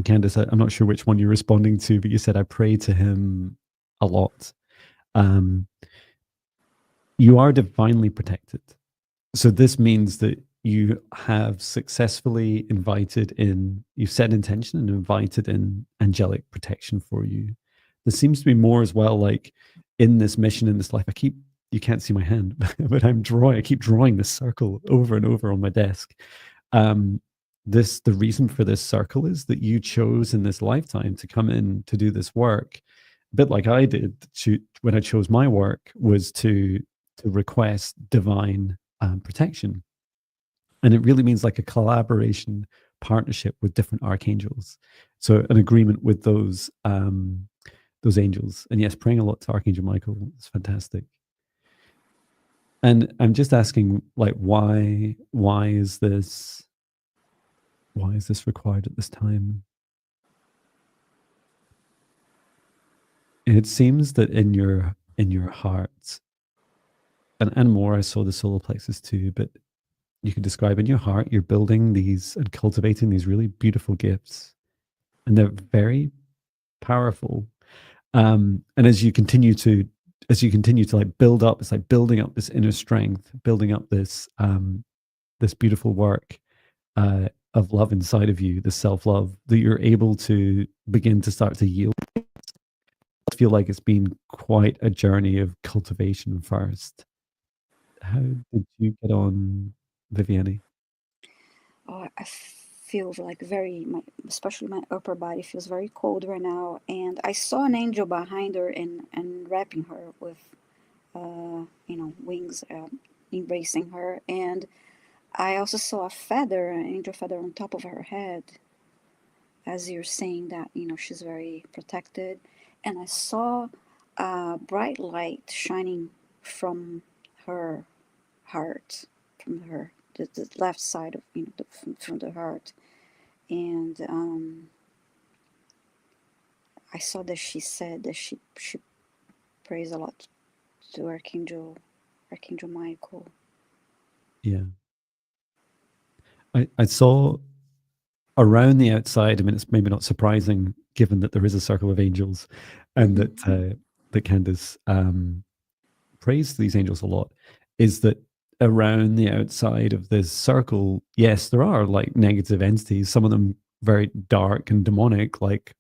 Candace, I'm not sure which one you're responding to, but you said, "I pray to him a lot." You are divinely protected. So this means that you have successfully you've set intention and invited in angelic protection for you. There seems to be more as well, like in this mission, in this life. You can't see my hand, but I keep drawing this circle over and over on my desk. The reason for this circle is that you chose in this lifetime to come in to do this work, a bit like I did when I chose my work, was to request divine protection. And it really means like a collaboration partnership with different archangels. So an agreement with those angels. And yes, praying a lot to Archangel Michael is fantastic. And I'm just asking, like, why is this required at this time? It seems that in your heart, and more, I saw the solar plexus too, but you can describe in your heart, you're building these and cultivating these really beautiful gifts, and they're very powerful. And as you continue to like build up, it's like building up this inner strength, building up this this beautiful work of love inside of you, the self-love, that you're able to begin to start to yield. I feel like it's been quite a journey of cultivation first. How did you get on, Viviane? Oh, I feels like especially my upper body feels very cold right now. And I saw an angel behind her and wrapping her with, wings, embracing her. And I also saw a feather, an angel feather on top of her head, as you're saying that, she's very protected. And I saw a bright light shining from her heart, the left side of, from the heart. And I saw that she said that she prays a lot to Archangel Michael. Yeah. I saw around the outside, I mean, it's maybe not surprising given that there is a circle of angels and that Candace prays these angels a lot, is that around the outside of this circle, yes, there are like negative entities, some of them very dark and demonic, like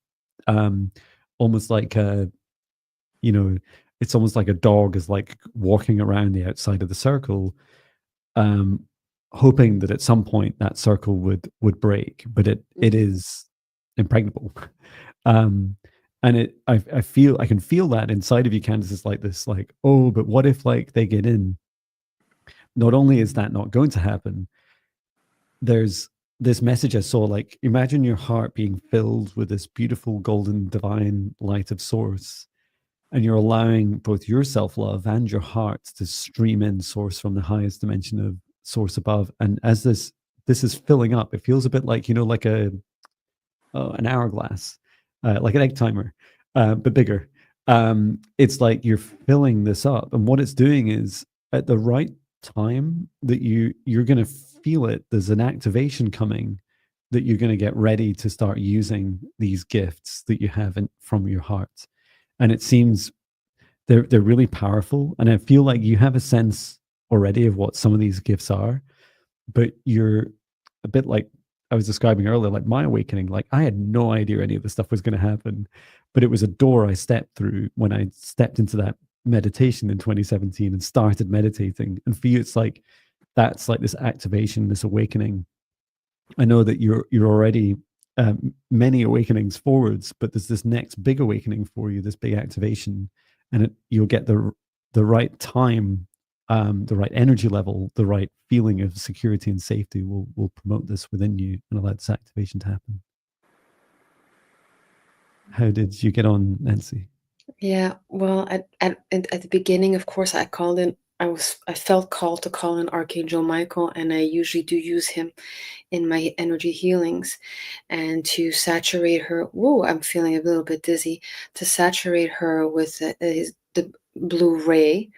almost like it's almost like a dog is like walking around the outside of the circle, hoping that at some point that circle would break, but it is impregnable. And I feel, I can feel that inside of you, Candace, is like this, like, oh, but what if like they get in? Not only is that not going to happen, there's this message I saw, like, imagine your heart being filled with this beautiful golden divine light of source, and you're allowing both your self-love and your heart to stream in source from the highest dimension of source above. And as this is filling up, it feels a bit like, like an hourglass, like an egg timer, but bigger. It's like you're filling this up, and what it's doing is, at the right time that you're going to feel it, there's an activation coming that you're going to get ready to start using these gifts that you have from your heart. And it seems they're really powerful, and I feel like you have a sense already of what some of these gifts are, but you're a bit like I was describing earlier, like my awakening. Like, I had no idea any of this stuff was going to happen, but it was a door I stepped through when I stepped into that meditation in 2017 and started meditating. And for you, it's like that's like this activation, this awakening. I know that you're already many awakenings forwards, but there's this next big awakening for you, this big activation, and you'll get the right time, the right energy level, the right feeling of security and safety will promote this within you and allow this activation to happen. How did you get on, Nancy? Yeah, well, at the beginning, of course, I called in. I felt called to call in Archangel Michael, and I usually do use him in my energy healings, and to saturate her. Whoa, I'm feeling a little bit dizzy. To saturate her with the blue ray,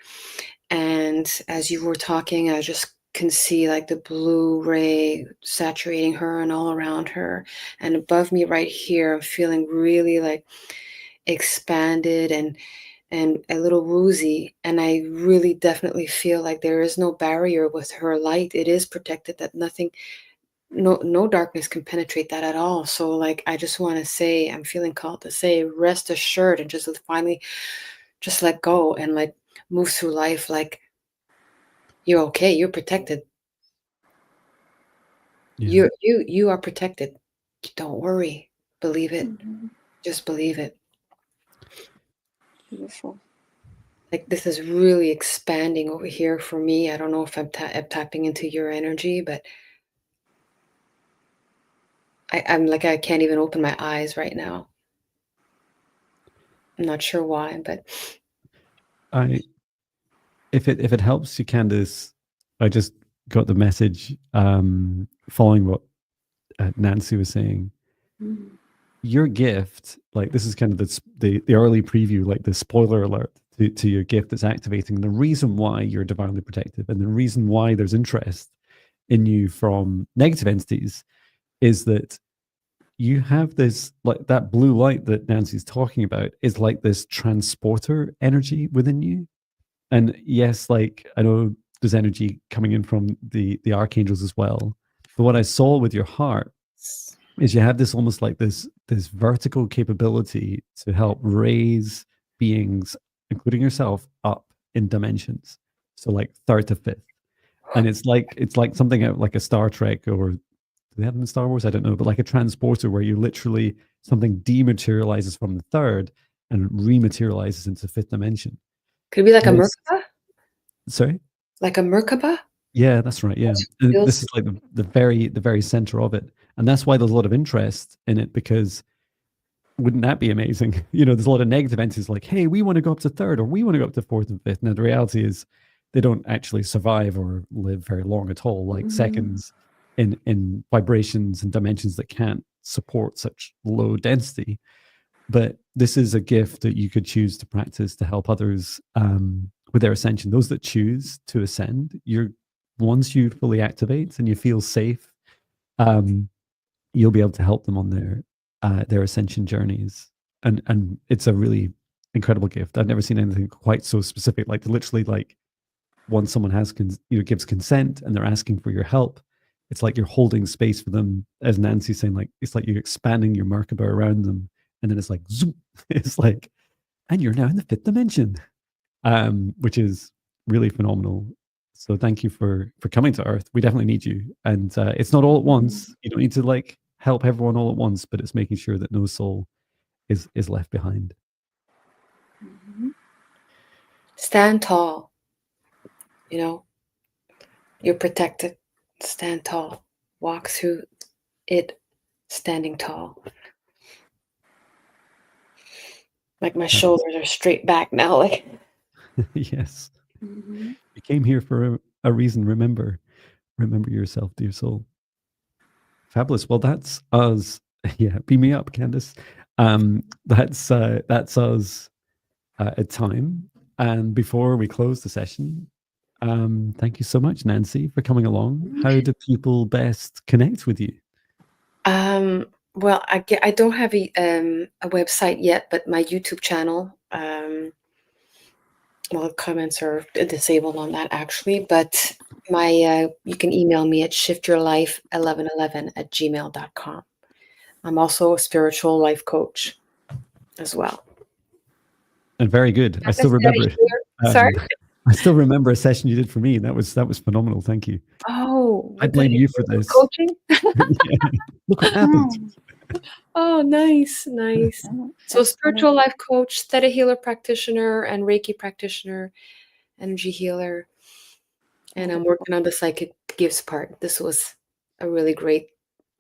and as you were talking, I just can see like the blue ray saturating her and all around her, and above me right here, I'm feeling really like expanded and a little woozy, and I really definitely feel like there is no barrier with her light. It is protected, that nothing, no darkness can penetrate that at all. So like, I just want to say, I'm feeling called to say, rest assured, and just finally just let go and like move through life like you're okay, you're protected. Yeah. You are protected. Don't worry, believe it. Just believe it. Beautiful. Like, this is really expanding over here for me. I don't know if I'm tapping into your energy, but I'm like, I can't even open my eyes right now. I'm not sure why, but if it helps you, Candace, I just got the message following what Nancy was saying. Your gift, like, this is kind of the early preview, like the spoiler alert to your gift that's activating. The reason why you're divinely protected, and the reason why there's interest in you from negative entities, is that you have this, like, that blue light that Nancy's talking about is like this transporter energy within you. And yes, like, I know there's energy coming in from the archangels as well, but what I saw with your heart is you have this almost like this vertical capability to help raise beings, including yourself, up in dimensions. So like third to fifth. And it's like something out like a Star Trek or do they have them in Star Wars? I don't know, but like a transporter where you literally something dematerializes from the third and rematerializes into fifth dimension. Could it be like a And this- Merkaba? Sorry? Like a Merkaba? Yeah, that's right. Yeah. And feels- this is like the very center of it. And that's why there's a lot of interest in it, because wouldn't that be amazing? You know, there's a lot of negative entities like, hey, we want to go up to third, or we want to go up to fourth and fifth. Now the reality is they don't actually survive or live very long at all, like seconds in vibrations and dimensions that can't support such low density. But this is a gift that you could choose to practice to help others with their ascension. Those that choose to ascend, once you fully activate and you feel safe, you'll be able to help them on their ascension journeys. And it's a really incredible gift. I've never seen anything quite so specific. Like literally, like once someone has gives consent and they're asking for your help, it's like you're holding space for them, as Nancy's saying, like it's like you're expanding your Merkaba around them, and then it's like zoom, it's like, and you're now in the fifth dimension, which is really phenomenal. So thank you for coming to Earth. We definitely need you, and it's not all at once. You don't need to like help everyone all at once, but it's making sure that no soul is left behind. Stand tall. You know, you're protected. Stand tall. Walk through it standing tall. Like my shoulders are straight back now. Like Yes. You came here for a reason. Remember yourself, dear soul. Fabulous. Well, that's us. Yeah, beam me up, Candace. That's us at time. And before we close the session, thank you so much, Nancy, for coming along. How do people best connect with you? Well, I don't have a website yet, but my YouTube channel. Well, comments are disabled on that actually, but my you can email me at shiftyourlife1111@gmail.com. I'm also a spiritual life coach as well. And very good. I still remember. Sorry? I still remember a session you did for me. That was phenomenal. Thank you. Oh, I blame you for this. Coaching? Yeah. Look what happened. Oh, nice. So spiritual life coach, theta healer practitioner, and Reiki practitioner, energy healer. And I'm working on the psychic gifts part. This was a really great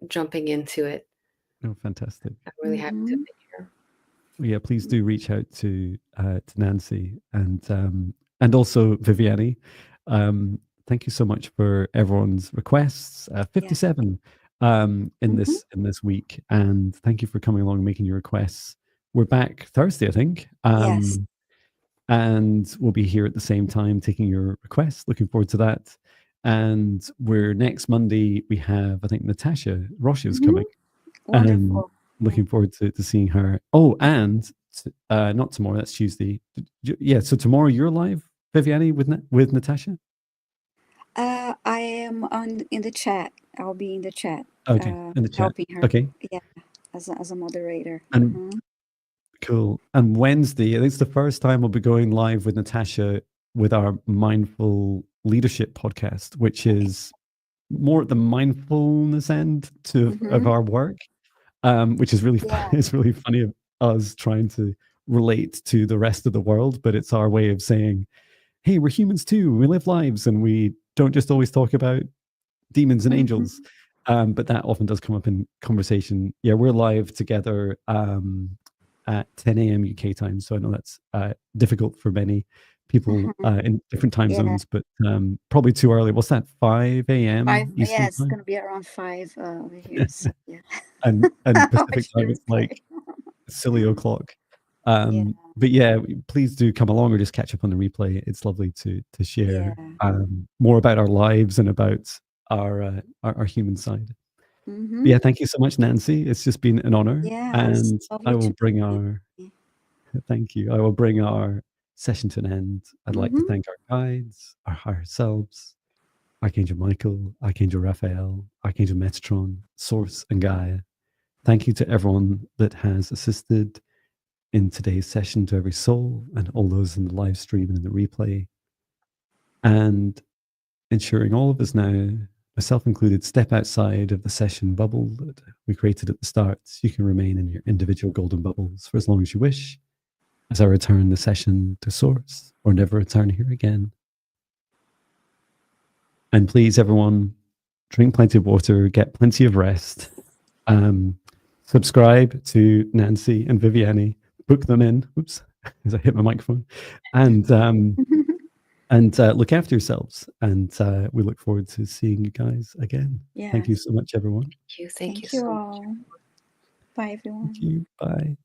jumping into it. Oh, fantastic. I'm really happy to be here. Well, yeah, please do reach out to Nancy and also Viviane. Thank you so much for everyone's requests. 57 in this week, and thank you for coming along and making your requests. We're back Thursday, I think. Yes. And we'll be here at the same time taking your requests. Looking forward to that. And we're next Monday. We have, I think, Natasha Roche's coming. Wonderful. Looking forward to seeing her. Oh, and not tomorrow. That's Tuesday. Yeah. So tomorrow you're live, Viviane, with Natasha. I am in the chat. I'll be in the chat. Okay, in the chat. Helping her. Okay. Yeah, as a moderator. And cool. And Wednesday, I think it's the first time we'll be going live with Natasha with our Mindful Leadership podcast, which is more at the mindfulness end of our work, which is really it's really funny of us trying to relate to the rest of the world, but it's our way of saying, hey, we're humans too. We live lives, and we don't just always talk about demons and angels. But that often does come up in conversation. Yeah, we're live together at 10 a.m. UK time. So I know that's difficult for many people in different time zones, but probably too early. What's that, 5 a.m. Eastern it's time? going to be around 5 over here. So, yeah. and Pacific time, it's like silly o'clock. But yeah, please do come along or just catch up on the replay. It's lovely to share more about our lives and about our human side. Yeah, thank you so much, Nancy. It's just been an honor. And I will bring our thank you. I will bring our session to an end. I'd like to thank our guides, our higher selves, Archangel Michael, Archangel Raphael, Archangel Metatron, Source, and Gaia. Thank you to everyone that has assisted in today's session, to every soul and all those in the live stream and in the replay. And ensuring all of us now myself included, step outside of the session bubble that we created at the start. You can remain in your individual golden bubbles for as long as you wish, as I return the session to source, or never return here again. And please, everyone, drink plenty of water, get plenty of rest, subscribe to Nancy and Viviane, book them in. Oops, as I hit my microphone. And look after yourselves. And we look forward to seeing you guys again. Yes. Thank you so much, everyone. Thank you Thank you so much. all. Bye, everyone. Thank you. Bye.